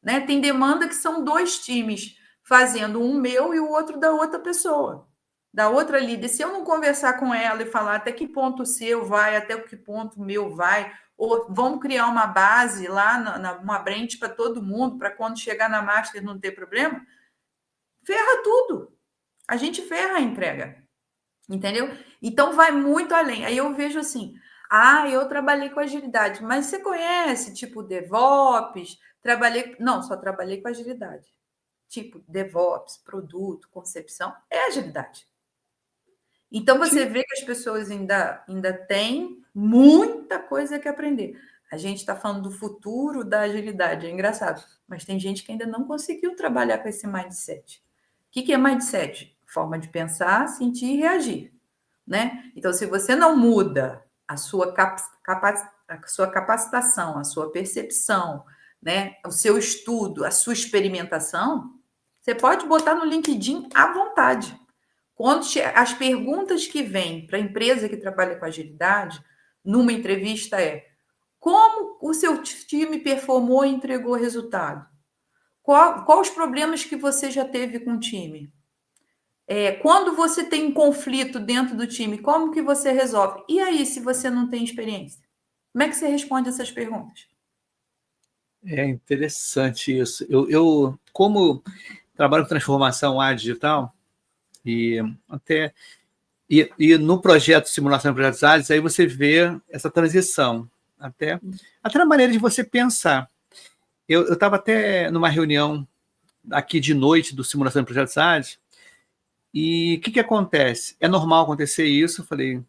Né? Tem demanda que são 2 times fazendo, um meu e o outro da outra pessoa, da outra líder. Se eu não conversar com ela e falar até que ponto o seu vai, até que ponto o meu vai, ou vamos criar uma base lá, uma branch para todo mundo, para quando chegar na master não ter problema, ferra tudo. A gente ferra a entrega. Entendeu? Então vai muito além. Aí eu vejo assim, eu trabalhei com agilidade, mas você conhece, tipo, DevOps? Não, só trabalhei com agilidade. Tipo, DevOps, produto, concepção, é agilidade. Então você vê que as pessoas ainda têm muita coisa que aprender. A gente está falando do futuro da agilidade, é engraçado, mas tem gente que ainda não conseguiu trabalhar com esse mindset. O que é mindset? Forma de pensar, sentir e reagir. Né? Então, se você não muda a sua capacitação, a sua percepção, né? O seu estudo, a sua experimentação, você pode botar no LinkedIn à vontade. Quando as perguntas que vêm para a empresa que trabalha com agilidade, numa entrevista como o seu time performou e entregou resultado? Quais os problemas que você já teve com o time? Quando você tem um conflito dentro do time, como que você resolve? E aí, se você não tem experiência? Como é que você responde essas perguntas? É interessante isso. Eu como trabalho com transformação digital, e no projeto Simulação de Projetos Ágeis, aí você vê essa transição, até na maneira de você pensar. Eu estava até numa reunião aqui de noite do Simulação de Projetos Ágeis, e o que acontece? É normal acontecer isso, eu falei,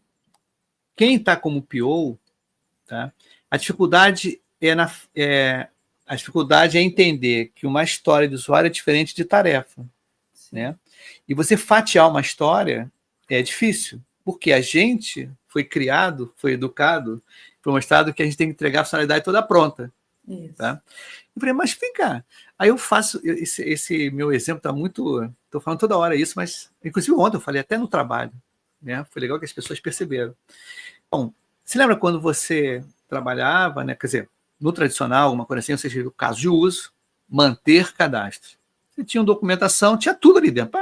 quem está como PO, tá? A dificuldade a dificuldade é entender que uma história de usuário é diferente de tarefa. Né? E você fatiar uma história é difícil, porque a gente foi criado, foi educado, foi mostrado que a gente tem que entregar a funcionalidade toda pronta. Isso. Tá? Eu falei, mas vem cá. Aí eu faço, esse meu exemplo está muito. Estou falando toda hora isso, mas inclusive ontem eu falei até no trabalho. Né? Foi legal que as pessoas perceberam. Bom, você lembra quando você trabalhava, né? Quer dizer, no tradicional, alguma coisa assim, ou seja, o caso de uso, manter cadastro. Você tinha uma documentação, tinha tudo ali dentro.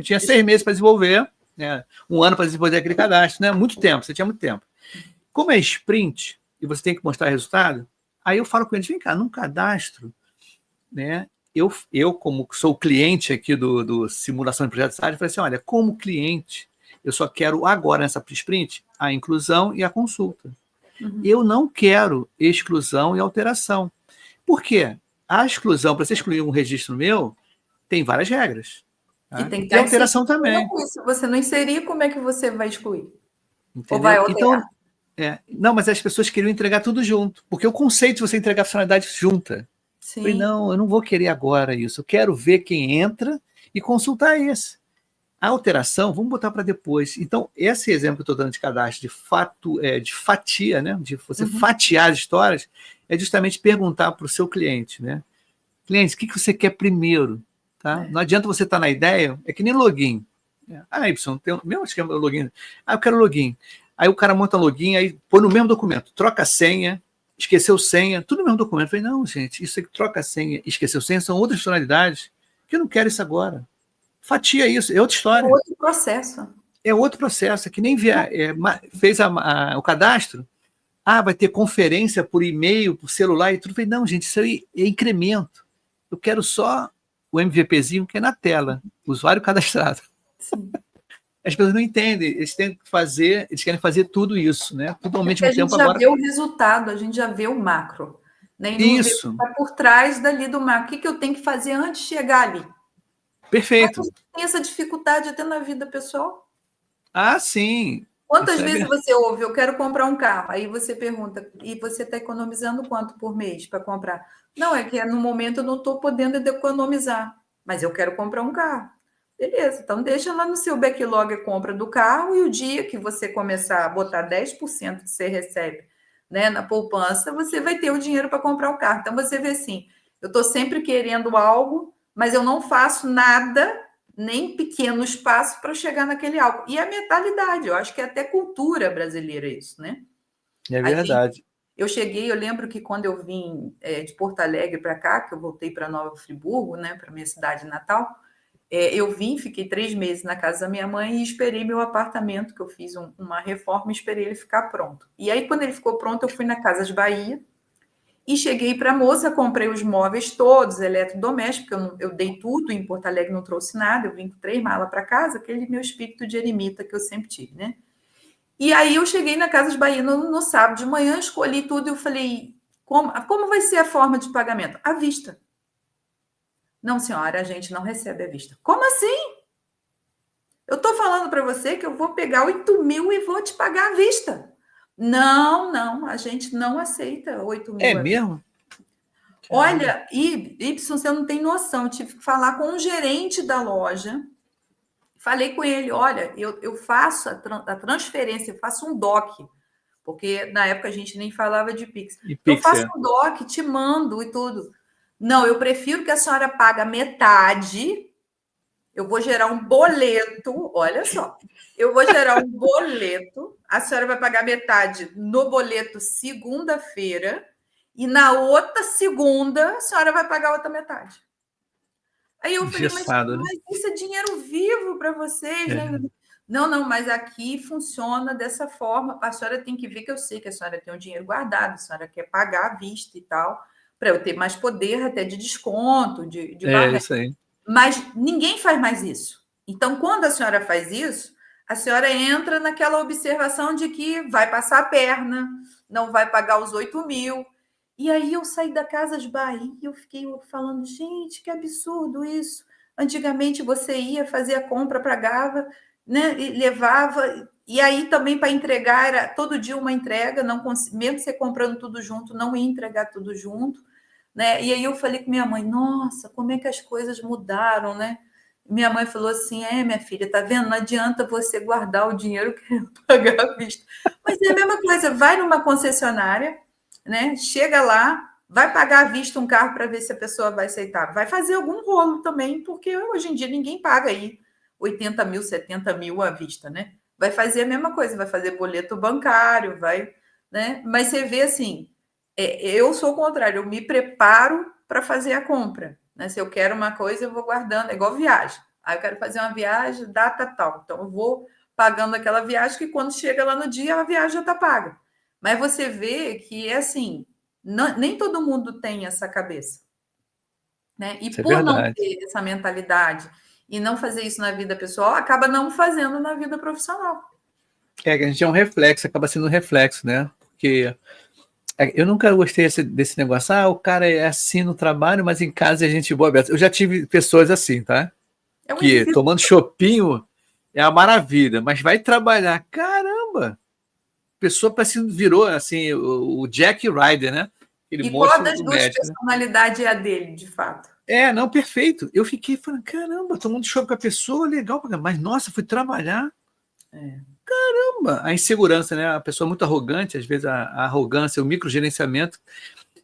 Tinha 6 meses para desenvolver, né? 1 ano para desenvolver aquele cadastro, né? Muito tempo, você tinha muito tempo. Como é sprint e você tem que mostrar resultado, aí eu falo com eles, vem cá, num cadastro, né? Eu como sou cliente aqui do Simulação de Projetos Áreas, falei assim, olha, como cliente, eu só quero agora nessa sprint a inclusão e a consulta. Eu não quero exclusão e alteração. Por quê? A exclusão, para você excluir um registro meu, tem várias regras. E Tá? tem que E estar alteração inserido também. com isso. Se você não inserir, como é que você vai excluir? Ou vai Entendeu? alterar? Então, não, mas as pessoas queriam entregar tudo junto, porque o conceito de você entregar a funcionalidade junta. Eu falei, Sim. não, eu não vou querer agora isso, eu quero ver quem entra e consultar esse. A alteração, vamos botar para depois. Então, esse exemplo que eu estou dando de cadastro, de fato, de fatia, né? De você fatiar as histórias, é justamente perguntar para o seu cliente, né? Cliente, o que você quer primeiro? Tá? Não adianta você estar na ideia, é que nem login. Y, tem o mesmo esquema do login. Eu quero login. Aí o cara monta login, aí põe no mesmo documento, troca a senha, esqueceu senha, tudo no mesmo documento. Eu falei, não, gente, isso aqui, troca a senha, esqueceu senha, são outras funcionalidades, que eu não quero isso agora. Fatia isso, é outra É história. outro processo. É outro processo, é que nem fez o cadastro, vai ter conferência por e-mail, por celular e tudo. Eu falei, não, gente, isso aí é incremento. Eu quero só o MVPzinho que é na tela, usuário cadastrado. Sim. As pessoas não entendem, eles querem fazer tudo isso, né? Tudo ao É porque mesmo a gente tempo já agora. vê o resultado, a gente já vê o macro, né? E não vê o que Isso, está por trás dali do macro. O que eu tenho que fazer antes de chegar ali? Mas perfeito. você tem essa dificuldade até na vida pessoal. Sim, Quantas isso é vezes verdade. você ouve, eu quero comprar um carro, aí você pergunta, e você está economizando quanto por mês para comprar? Não, é que no momento eu não estou podendo economizar, mas eu quero comprar um carro. Beleza, então deixa lá no seu backlog a compra do carro e o dia que você começar a botar 10% que você recebe, né, na poupança, você vai ter o dinheiro para comprar o carro. Então você vê assim, eu estou sempre querendo algo, mas eu não faço nada nem pequeno espaço para chegar naquele algo. E a mentalidade, eu acho que é até cultura brasileira isso, né? É A gente, verdade. eu lembro que quando eu vim de Porto Alegre para cá, que eu voltei para Nova Friburgo, né, para minha cidade natal, eu vim, fiquei 3 meses na casa da minha mãe e esperei meu apartamento, que eu fiz uma reforma e esperei ele ficar pronto. E aí, quando ele ficou pronto, eu fui na Casas Bahia, e cheguei para a moça, comprei os móveis todos, eletrodomésticos, porque eu dei tudo em Porto Alegre, não trouxe nada, eu vim com 3 malas para casa, aquele meu espírito de eremita que eu sempre tive, né? E aí eu cheguei na Casas Bahia no sábado de manhã, escolhi tudo e eu falei, como vai ser a forma de pagamento? À vista. Não, senhora, a gente não recebe à vista. Como assim? Eu estou falando para você que eu vou pegar 8.000 e vou te pagar à vista. Não, não, a gente não aceita 8.000 É à vista. mesmo? Caramba. Olha, Y, você não tem noção. Eu tive que falar com o gerente da loja. Falei com ele: olha, eu faço a transferência, eu faço um DOC, porque na época a gente nem falava de Pix. E Eu faço Pixel? um DOC, te mando e tudo. Não, eu prefiro que a senhora pague metade. Eu vou gerar um boleto, olha só. Eu vou gerar um boleto, a senhora vai pagar metade no boleto segunda-feira, e na outra segunda a senhora vai pagar a outra metade. Aí eu falei, mas, Engessado, né? mas isso é dinheiro vivo para vocês, né? É. Não, não, mas aqui funciona dessa forma. A senhora tem que ver que eu sei que a senhora tem o dinheiro guardado, a senhora quer pagar à vista e tal, para eu ter mais poder até de desconto, de É barganha. isso aí. Mas ninguém faz mais isso. Então, quando a senhora faz isso, a senhora entra naquela observação de que vai passar a perna, não vai pagar os 8.000. E aí eu saí da Casas Bahia e eu fiquei falando, gente, que absurdo isso. Antigamente você ia fazer a compra, pagava, né, e levava, e aí também para entregar era todo dia uma entrega, não mesmo você comprando tudo junto, não ia entregar tudo junto. Né? E aí eu falei com minha mãe, nossa, como é que as coisas mudaram, né? Minha mãe falou assim, minha filha, tá vendo? Não adianta você guardar o dinheiro querendo pagar à vista. Mas é a mesma coisa, vai numa concessionária, né? Chega lá, Vai pagar à vista um carro para ver se a pessoa vai aceitar. Vai fazer algum rolo também, porque hoje em dia ninguém paga aí 80 mil, 70 mil à vista, né? Vai fazer a mesma coisa, vai fazer boleto bancário, vai, né? Mas você vê assim, eu sou o contrário, eu me preparo para fazer a compra, né? Se eu quero uma coisa, eu vou guardando, é igual viagem. Aí eu quero fazer uma viagem, data tal. Então eu vou pagando aquela viagem que quando chega lá no dia, a viagem já está paga. Mas você vê que é assim, não, nem todo mundo tem essa cabeça, né? E Isso é por não verdade. ter essa mentalidade e não fazer isso na vida pessoal, acaba não fazendo na vida profissional. É que a gente é um reflexo, acaba sendo um reflexo, né? Porque eu nunca gostei desse negócio. O cara é assim no trabalho, mas em casa é gente boa. Eu já tive pessoas assim, tá? É um Que exercício. tomando chopinho é uma maravilha, mas vai trabalhar. Caramba! A pessoa parece que virou assim, o Jack Ryder, né? Aquele E qual monstro das do duas médico, né? personalidades é a dele, de fato? Não, perfeito. Eu fiquei falando, caramba, tomando chopp com a pessoa, legal, mas nossa, fui trabalhar. É. Caramba, a insegurança, né? A pessoa muito arrogante, às vezes a arrogância, o microgerenciamento,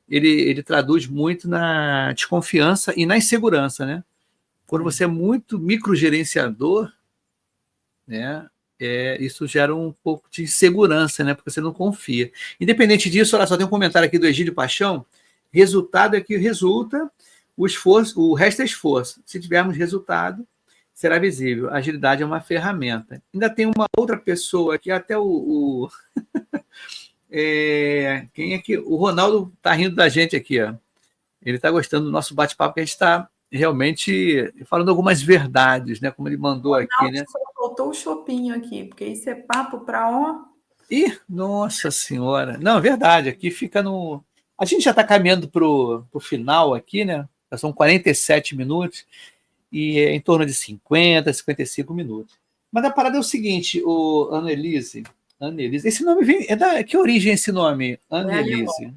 ele traduz muito na desconfiança e na insegurança, né? Quando você é muito microgerenciador, né? Isso gera um pouco de insegurança, né? Porque você não confia. Independente disso, olha só, tem um comentário aqui do Egídio Paixão. Resultado é que resulta, o esforço, o resto é esforço. Se tivermos resultado, será visível. A agilidade é uma ferramenta. Ainda tem uma outra pessoa aqui, até quem é que. O Ronaldo está rindo da gente aqui, ó. Ele está gostando do nosso bate-papo, que a gente está realmente falando algumas verdades, né? Como ele mandou aqui, né? Só faltou o chopinho aqui, porque isso é papo para ó. Ih, nossa senhora. Não, é verdade, aqui fica no. A gente já está caminhando para o final aqui, né? Já são 47 minutos e é em torno de 50, 55 minutos. Mas a parada é o seguinte, o Annelise, esse nome vem. Que origem é esse nome? É alemão. Annelise.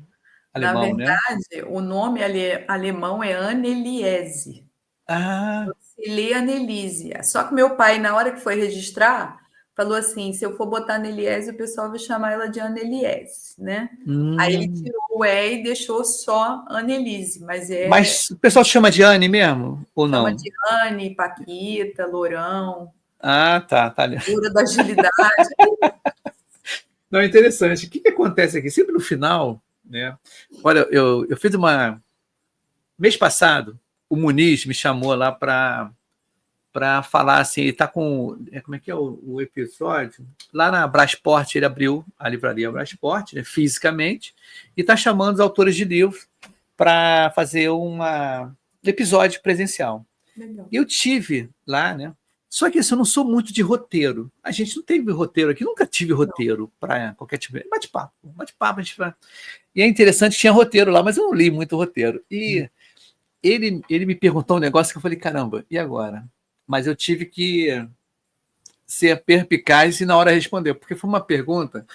Na Alemão, né? verdade, o nome alemão é Anneliese. Ah, Se lê Annelise. Só que meu pai, na hora que foi registrar, falou assim: se eu for botar Anneliese, o pessoal vai chamar ela de Anneliese, né? Aí ele hum. tirou o E e deixou só Annelise, mas Mas o pessoal te chama de Anne mesmo? Ou chama não? de Anne, Paquita, Lourão, Ah, tá, tá. Loura da Agilidade. Não, é interessante. O que acontece aqui? Sempre no final, né? Olha, eu fiz uma. Mês passado, o Muniz me chamou lá para falar assim, ele está com. Como é que é o episódio? Lá na Brasport, ele abriu a livraria Brasport, né, fisicamente, e está chamando os autores de livros para fazer um episódio presencial. Legal. Eu tive lá, né? Só que assim, eu não sou muito de roteiro. A gente não teve roteiro aqui, nunca tive roteiro para qualquer tipo de bate-papo. Bate-papo, a gente vai. E é interessante, tinha roteiro lá, mas eu não li muito roteiro. E ele me perguntou um negócio que eu falei, caramba, e agora? Mas eu tive que ser perspicaz e na hora responder, porque foi uma pergunta.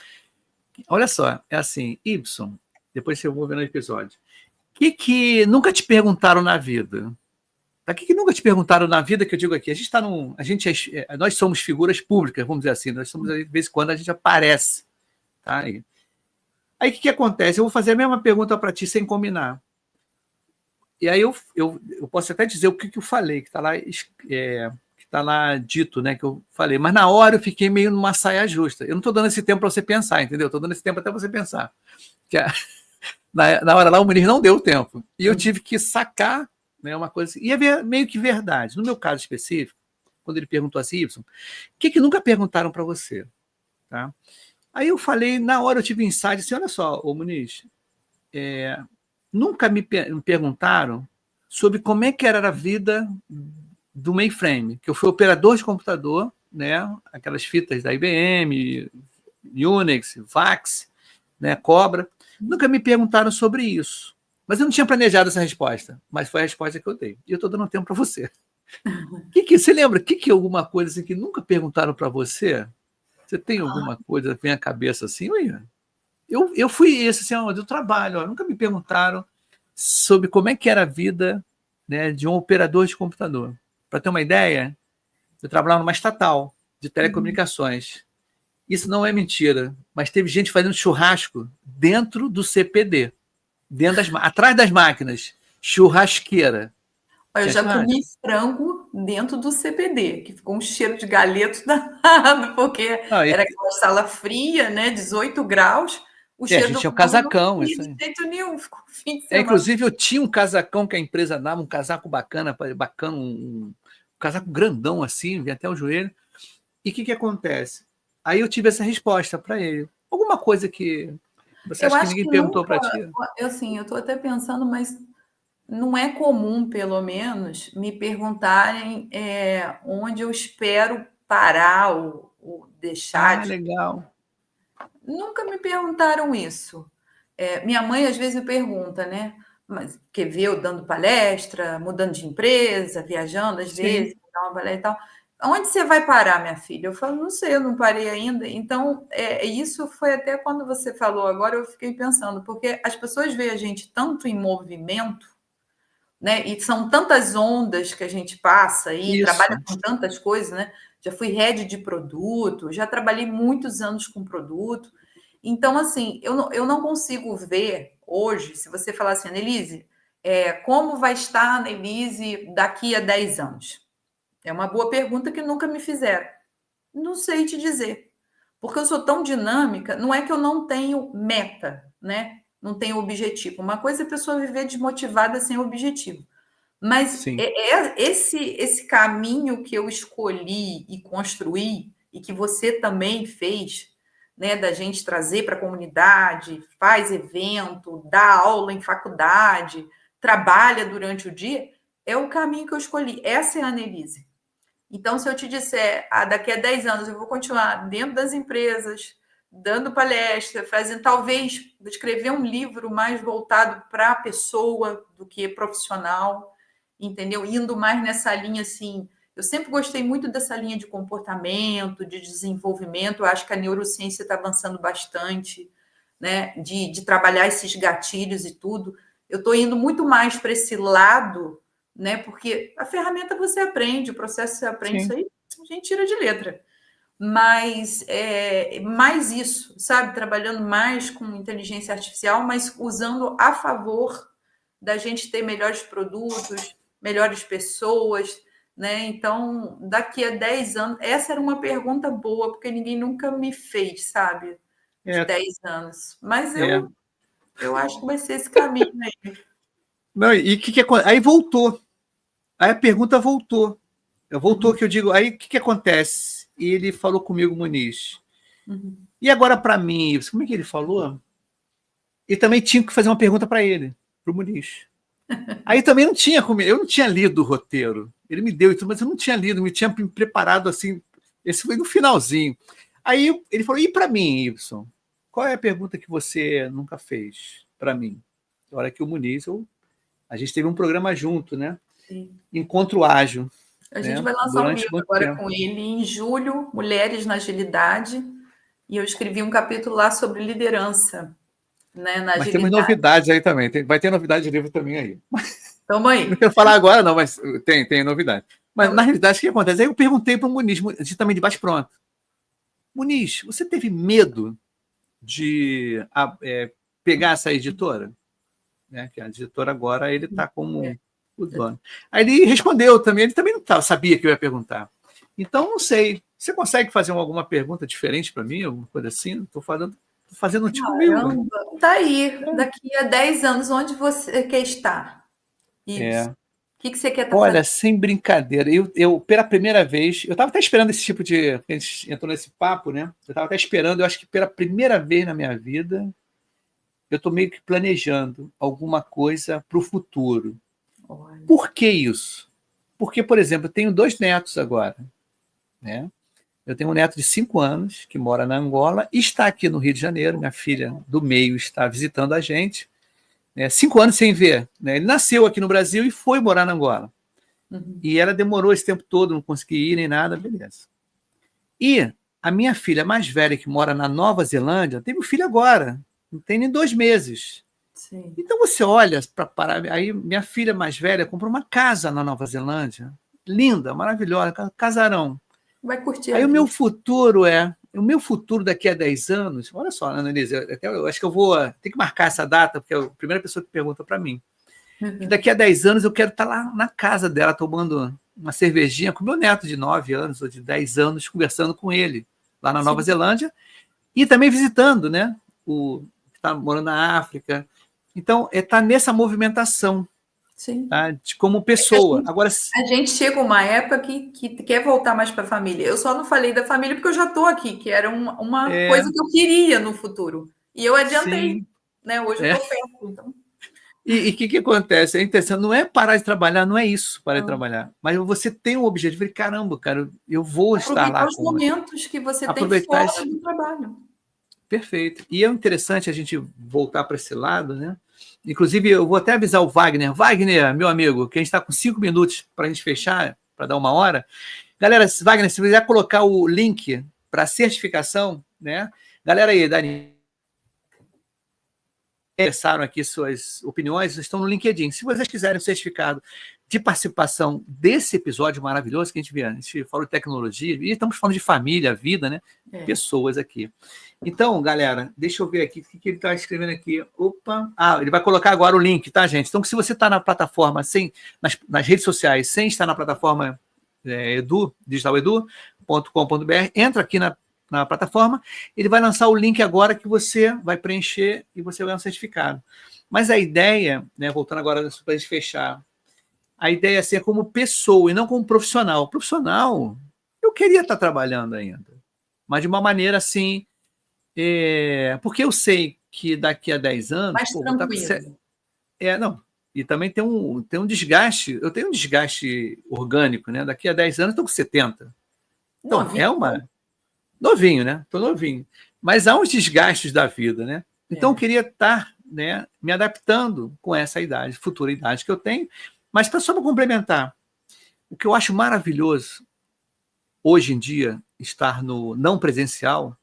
Olha só, é assim, Y, depois você vai ver no episódio. O que nunca te perguntaram na vida? O que nunca te perguntaram na vida que eu digo aqui? A gente está num. Nós somos figuras públicas, vamos dizer assim, nós somos, de vez em quando, a gente aparece. Tá? Aí o que acontece? Eu vou fazer a mesma pergunta para ti sem combinar. E aí eu posso até dizer o que eu falei, que está lá dito, né? Que eu falei, mas na hora eu fiquei meio numa saia justa. Eu não estou dando esse tempo para você pensar, entendeu? Estou dando esse tempo até você pensar. Que na hora lá o Muniz não deu tempo. E eu tive que sacar, né, uma coisa assim. E é meio que verdade. No meu caso específico, quando ele perguntou assim, Y, o que nunca perguntaram para você? Tá? Aí eu falei, na hora eu tive um insight assim, olha só, ô Muniz, nunca me perguntaram sobre como é que era a vida do mainframe, que eu fui operador de computador, né, aquelas fitas da IBM, Unix, VAX, né, Cobra. Nunca me perguntaram sobre isso. Mas eu não tinha planejado essa resposta, mas foi a resposta que eu dei. E eu estou dando tempo para você. Você lembra? Alguma coisa assim que nunca perguntaram para você? Você tem alguma coisa que vem à cabeça assim? Eu fui esse, assim, do trabalho. Nunca me perguntaram sobre como é que era a vida, né, de um operador de computador. Para ter uma ideia, eu trabalhava numa estatal de telecomunicações. Isso não é mentira, mas teve gente fazendo churrasco dentro do CPD. atrás das máquinas, churrasqueira. Olha, eu Tinha já comi churrasco. frango dentro do CPD, que ficou um cheiro de galeto danado, porque Não, era aquela sala fria, 18 graus, o a cheiro gente do tinha um frango não casacão, comia isso de aí. jeito nenhum, ficou o fim de semana. Inclusive, eu tinha um casacão que a empresa dava, um casaco bacana, um casaco grandão assim, vinha até o joelho. E o que acontece? Aí eu tive essa resposta para ele. Alguma coisa que você Eu acha que acho ninguém que perguntou nunca, para ti? assim, eu estou até pensando, mas não é comum, pelo menos, me perguntarem onde eu espero parar ou deixar Ah, de. legal. Nunca me perguntaram isso. Minha mãe às vezes me pergunta, né? Mas que vê eu dando palestra, mudando de empresa, viajando às Sim, vezes, dar uma palestra e tal. Onde você vai parar, minha filha? Eu falo, não sei, eu não parei ainda. Então, isso foi até quando você falou agora, eu fiquei pensando, porque as pessoas veem a gente tanto em movimento, né? E são tantas ondas que a gente passa e trabalha isso. com tantas coisas, né? Já fui head de produto, já trabalhei muitos anos com produto. Então, assim, eu não consigo ver hoje, se você falar assim, Annelise, como vai estar a Annelise daqui a 10 anos? É uma boa pergunta que nunca me fizeram. Não sei te dizer. Porque eu sou tão dinâmica, não é que eu não tenho meta, né? Não tenho objetivo. Uma coisa é a pessoa viver desmotivada sem objetivo. Mas Sim, esse caminho que eu escolhi e construí, e que você também fez, né, da gente trazer para a comunidade, faz evento, dá aula em faculdade, trabalha durante o dia, é o caminho que eu escolhi. Essa é a Annelise. Então, se eu te disser, daqui a 10 anos eu vou continuar dentro das empresas, dando palestra, fazendo, talvez, escrever um livro mais voltado para a pessoa do que profissional, entendeu? Indo mais nessa linha, assim, eu sempre gostei muito dessa linha de comportamento, de desenvolvimento, eu acho que a neurociência está avançando bastante, né, de trabalhar esses gatilhos e tudo. Eu estou indo muito mais para esse lado, né? Porque a ferramenta você aprende, o processo você aprende, isso sim. aí a gente tira de letra. Mas mais isso, sabe? Trabalhando mais com inteligência artificial, mas usando a favor da gente ter melhores produtos, melhores pessoas, né? Então, daqui a 10 anos, essa era uma pergunta boa, porque ninguém nunca me fez, sabe? De É, 10 anos. Mas é. eu acho que vai ser esse caminho aí. Não, e o aí voltou. Aí a pergunta voltou. Voltou Uhum, que eu digo, aí o que acontece? E ele falou comigo, Muniz. uhum. E agora para mim, como é que ele falou? E também tinha que fazer uma pergunta para ele, para o Muniz. Aí também não tinha como, eu não tinha lido o roteiro. Ele me deu e tudo, mas eu não tinha lido, me tinha preparado assim. Esse foi no finalzinho. Aí ele falou: e para mim, Ibson? Qual é a pergunta que você nunca fez para mim? Na hora que o Muniz, a gente teve um programa junto, né? Sim. Encontro Ágil, A gente né? vai lançar um Durante livro muito agora tempo. com ele em julho, Mulheres na Agilidade, e eu escrevi um capítulo lá sobre liderança, né, na Mas temos agilidade. novidades aí também. Vai ter novidade de livro também aí. Tamo Eu não aí. quero falar agora, não, mas tem novidade. Mas na Tamo- realidade, o que acontece? Aí eu perguntei para o Muniz, também de bate pronto. Muniz, você teve medo de pegar essa editora? Né? Que a editora agora ele está como o dono. Aí ele respondeu também, ele também não sabia que eu ia perguntar. Então, não sei. Você consegue fazer alguma pergunta diferente para mim, alguma coisa assim? Estou fazendo tipo mil. Caramba, tá aí. Daqui a 10 anos, onde você quer estar, Ibsen? É. O que você quer estar Olha, fazendo? sem brincadeira, eu pela primeira vez, eu estava até esperando esse tipo de. A gente entrou nesse papo, né? Eu estava até esperando, eu acho que pela primeira vez na minha vida, eu estou meio que planejando alguma coisa para o futuro. Olha. Por que isso? Porque, por exemplo, eu tenho 2 netos agora, né? Eu tenho um neto de 5 anos que mora na Angola e está aqui no Rio de Janeiro. Minha filha do meio está visitando a gente, né? 5 anos sem ver, né? Ele nasceu aqui no Brasil e foi morar na Angola. Uhum. E ela demorou esse tempo todo, não consegui ir nem nada, beleza. E a minha filha mais velha, que mora na Nova Zelândia, teve um filho agora, não tem nem 2 meses. Sim. Então você olha para parar. Aí minha filha mais velha comprou uma casa na Nova Zelândia, linda, maravilhosa, casarão. Vai curtir a Aí o meu vida. futuro o meu futuro daqui a 10 anos, olha só, Annelise, eu acho que eu vou ter que marcar essa data, porque é a primeira pessoa que pergunta para mim. Que daqui a 10 anos eu quero estar lá na casa dela, tomando uma cervejinha com meu neto de 9 anos ou de 10 anos, conversando com ele, lá na Nova Zelândia, e também visitando, né? O que está morando na África. Então, está nessa movimentação, Sim. tá? De como pessoa. Agora, a gente chega uma época que quer voltar mais para a família. Eu só não falei da família porque eu já estou aqui, que era uma coisa que eu queria no futuro. E eu adiantei, sim, né? Hoje eu estou perto, então. E o que acontece? A intenção não é parar de trabalhar, não é isso, parar de trabalhar. Mas você tem um objetivo. Eu falei, caramba, cara, eu vou estar lá. Aproveitar os momentos que você tem fora do trabalho. Perfeito. E é interessante a gente voltar para esse lado, né? Inclusive, eu vou até avisar o Wagner. Wagner, meu amigo, que a gente está com 5 minutos para a gente fechar, para dar 1 hora. Galera, Wagner, se quiser colocar o link para a certificação, né? Galera aí, Dani, expressaram aqui suas opiniões, estão no LinkedIn. Se vocês quiserem o certificado de participação desse episódio maravilhoso que a gente falou de tecnologia, e estamos falando de família, vida, né? Pessoas aqui. Então, galera, deixa eu ver aqui o que ele está escrevendo aqui. Opa! Ele vai colocar agora o link, tá, gente? Então, se você está na plataforma, nas redes sociais, sem estar na plataforma digitaledu.com.br, entra aqui na plataforma, ele vai lançar o link agora que você vai preencher e você vai ganhar um certificado. Mas a ideia, né, voltando agora para a gente fechar, a ideia assim, é como pessoa e não como profissional. Profissional, eu queria estar trabalhando ainda, mas de uma maneira assim, porque eu sei que daqui a 10 anos... Mais tranquilo. Não, e também tem um desgaste, eu tenho um desgaste orgânico, né? Daqui a 10 anos eu estou com 70. Então, novinho, né? Estou novinho. Mas há uns desgastes da vida, né? Então, eu queria estar, né, me adaptando com essa idade, futura idade que eu tenho. Mas, só para complementar, o que eu acho maravilhoso, hoje em dia, estar no não presencial,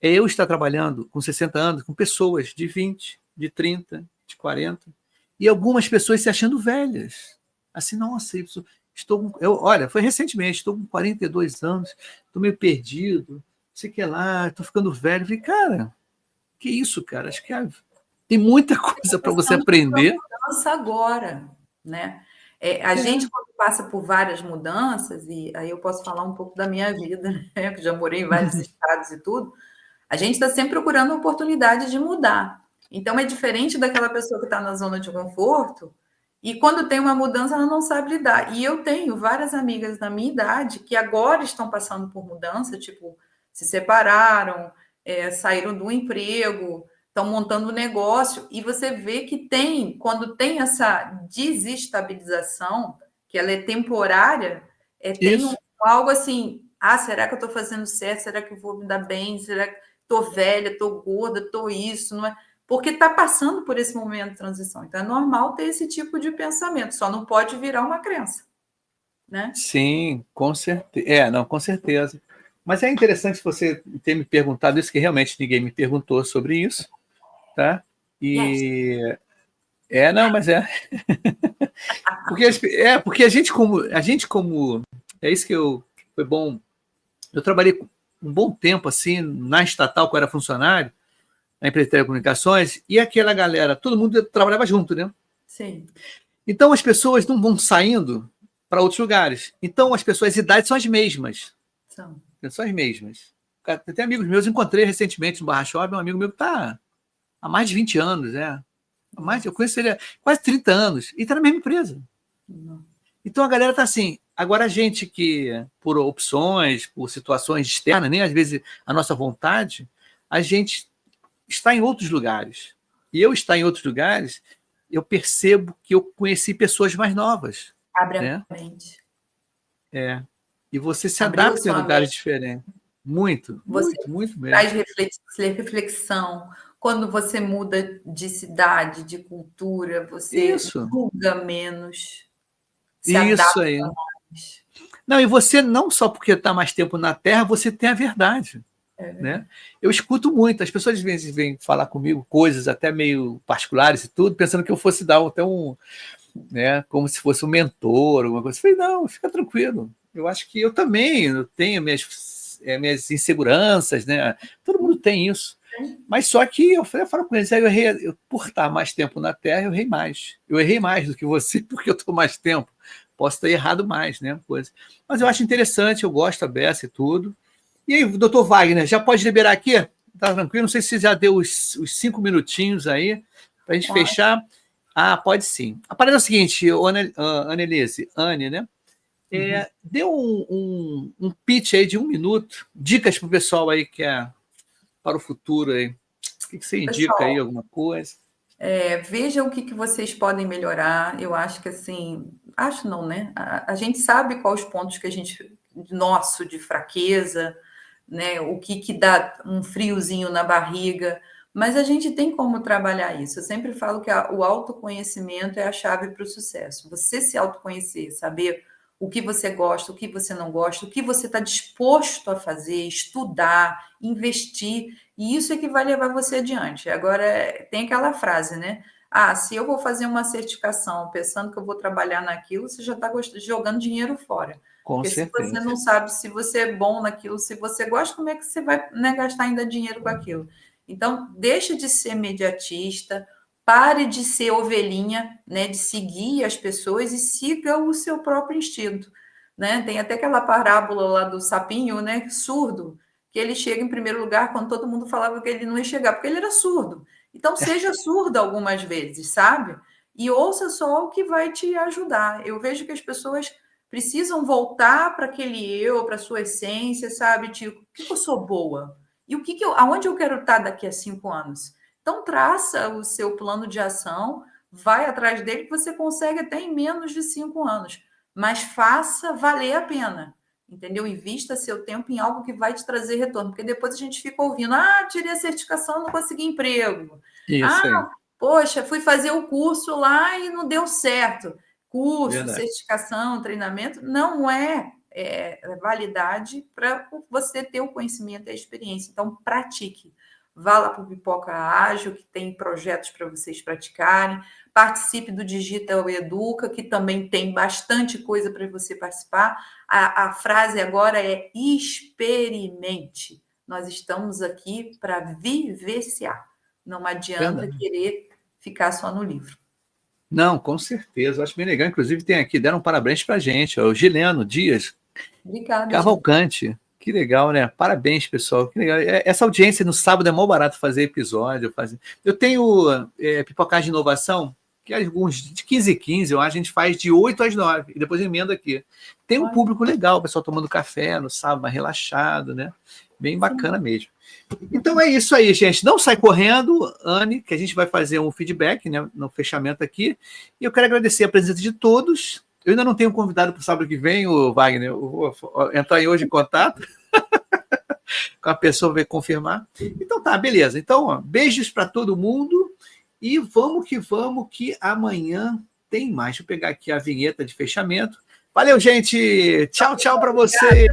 é eu estar trabalhando com 60 anos com pessoas de 20, de 30, de 40, e algumas pessoas se achando velhas. Assim, nossa, olha, foi recentemente, estou com 42 anos, estou meio perdido, não sei o que lá, estou ficando velho. Eu falei, cara, que isso, cara? Acho que tem muita coisa para você aprender. Mudança agora, né? A gente, quando passa por várias mudanças, e aí eu posso falar um pouco da minha vida, né? Que já morei em vários estados e tudo, a gente está sempre procurando a oportunidade de mudar. Então, é diferente daquela pessoa que está na zona de conforto e quando tem uma mudança, ela não sabe lidar. E eu tenho várias amigas da minha idade que agora estão passando por mudança, tipo, se separaram, saíram do emprego, estão montando um negócio, e você vê que quando tem essa desestabilização, que ela é temporária, tem algo assim, será que eu estou fazendo certo? Será que eu vou me dar bem? Será que estou velha, estou gorda, estou isso? Não é? Porque está passando por esse momento de transição. Então, é normal ter esse tipo de pensamento, só não pode virar uma crença, né? Sim, com certeza. Não, com certeza. Mas é interessante você ter me perguntado isso, que realmente ninguém me perguntou sobre isso, tá? E... não, mas porque a gente como... É isso que foi bom. Eu trabalhei um bom tempo, assim, na estatal, quando eu era funcionário, na empresa de telecomunicações, e aquela galera, todo mundo trabalhava junto, né? Sim. Então, as pessoas não vão saindo para outros lugares. Então, as idades são as mesmas. São as mesmas. Tem amigos meus, encontrei recentemente no Barra Shopping, um amigo meu que está há mais de 20 anos, eu conheço ele há quase 30 anos, e está na mesma empresa. Então, a galera está assim. Agora, a gente que, por opções, por situações externas, nem às vezes a nossa vontade, a gente está em outros lugares. E eu estar em outros lugares, eu percebo que eu conheci pessoas mais novas. Abre a mente. E você se adapta em lugares diferentes. Muito mesmo. Traz reflexão. Quando você muda de cidade, de cultura, você julga menos. Se isso aí. Mais. Não, e você não só porque está mais tempo na Terra, você tem a verdade. Né? Eu escuto muito, as pessoas às vezes vêm falar comigo coisas até meio particulares e tudo, pensando que eu fosse dar até né, como se fosse um mentor, alguma coisa. Eu falei, não, fica tranquilo. Eu acho que eu também tenho minhas inseguranças, né? Todo mundo tem isso. Mas só que eu falo com eles, por estar mais tempo na Terra, eu errei mais. Eu errei mais do que você, porque eu estou mais tempo. Posso ter errado mais, né? Coisa. Mas eu acho interessante, eu gosto da beça e tudo. E aí, doutor Wagner, já pode liberar aqui? Tá tranquilo? Não sei se você já deu os 5 minutinhos aí para a gente fechar. Ah, pode sim. A parada é o seguinte, Annelise, Anne, né? Dê um pitch aí de 1 minuto, dicas para o pessoal aí que é para o futuro aí. O que você indica Pessoal, aí, alguma coisa? Veja o que vocês podem melhorar. Eu acho que assim, acho não, né? A gente sabe quais os pontos que a gente, nosso, de fraqueza, né? O que dá um friozinho na barriga, mas a gente tem como trabalhar isso. Eu sempre falo que o autoconhecimento é a chave para o sucesso. Você se autoconhecer, saber o que você gosta, o que você não gosta, o que você está disposto a fazer, estudar, investir, e isso é que vai levar você adiante. Agora, tem aquela frase, né? Ah, se eu vou fazer uma certificação pensando que eu vou trabalhar naquilo, você já está jogando dinheiro fora. Com Porque se você certeza. não sabe se você é bom naquilo, se você gosta, como é que você vai, né, gastar ainda dinheiro com aquilo? Então, deixa de ser imediatista, pare de ser ovelhinha, né, de seguir as pessoas e siga o seu próprio instinto, né? Tem até aquela parábola lá do sapinho, né, surdo, que ele chega em primeiro lugar quando todo mundo falava que ele não ia chegar, porque ele era surdo. Então, seja surdo algumas vezes, sabe? E ouça só o que vai te ajudar. Eu vejo que as pessoas precisam voltar para aquele eu, para a sua essência, sabe? Tipo, o que eu sou boa? E aonde eu quero estar daqui a 5 anos? Então, traça o seu plano de ação, vai atrás dele, que você consegue até em menos de 5 anos. Mas faça valer a pena, entendeu? Invista seu tempo em algo que vai te trazer retorno, porque depois a gente fica ouvindo, tirei a certificação, não consegui emprego. Isso aí. Poxa, fui fazer o curso lá e não deu certo. Curso, Verdade. certificação, treinamento, não é validade para você ter o conhecimento e a experiência. Então, pratique. Vá lá para o Pipoca Ágil, que tem projetos para vocês praticarem. Participe do Digital Educa, que também tem bastante coisa para você participar. A frase agora é experimente. Nós estamos aqui para vivenciar. Não adianta Verdade. querer ficar só no livro. Não, com certeza. Eu acho bem legal. Inclusive, tem aqui, deram parabéns para a gente. O Gileno Dias Obrigada, Gil. Cavalcante. Que legal, né? Parabéns, pessoal. Que legal. Essa audiência no sábado é mó barato fazer episódio. Eu tenho Pipocagem de Inovação, que é alguns de 15 e 15, eu acho, a gente faz de 8 às 9 e depois emenda aqui. Tem um público legal, o pessoal tomando café no sábado, mais relaxado, né? Bem bacana mesmo. Então é isso aí, gente. Não sai correndo, Anne, que a gente vai fazer um feedback, né, no fechamento aqui. E eu quero agradecer a presença de todos. Eu ainda não tenho convidado para o sábado que vem, o Wagner. Eu vou entrar hoje em contato com a pessoa, vai confirmar. Então tá, beleza. Então, beijos para todo mundo e vamos, que amanhã tem mais. Deixa eu pegar aqui a vinheta de fechamento. Valeu, gente. Tchau, tchau para você.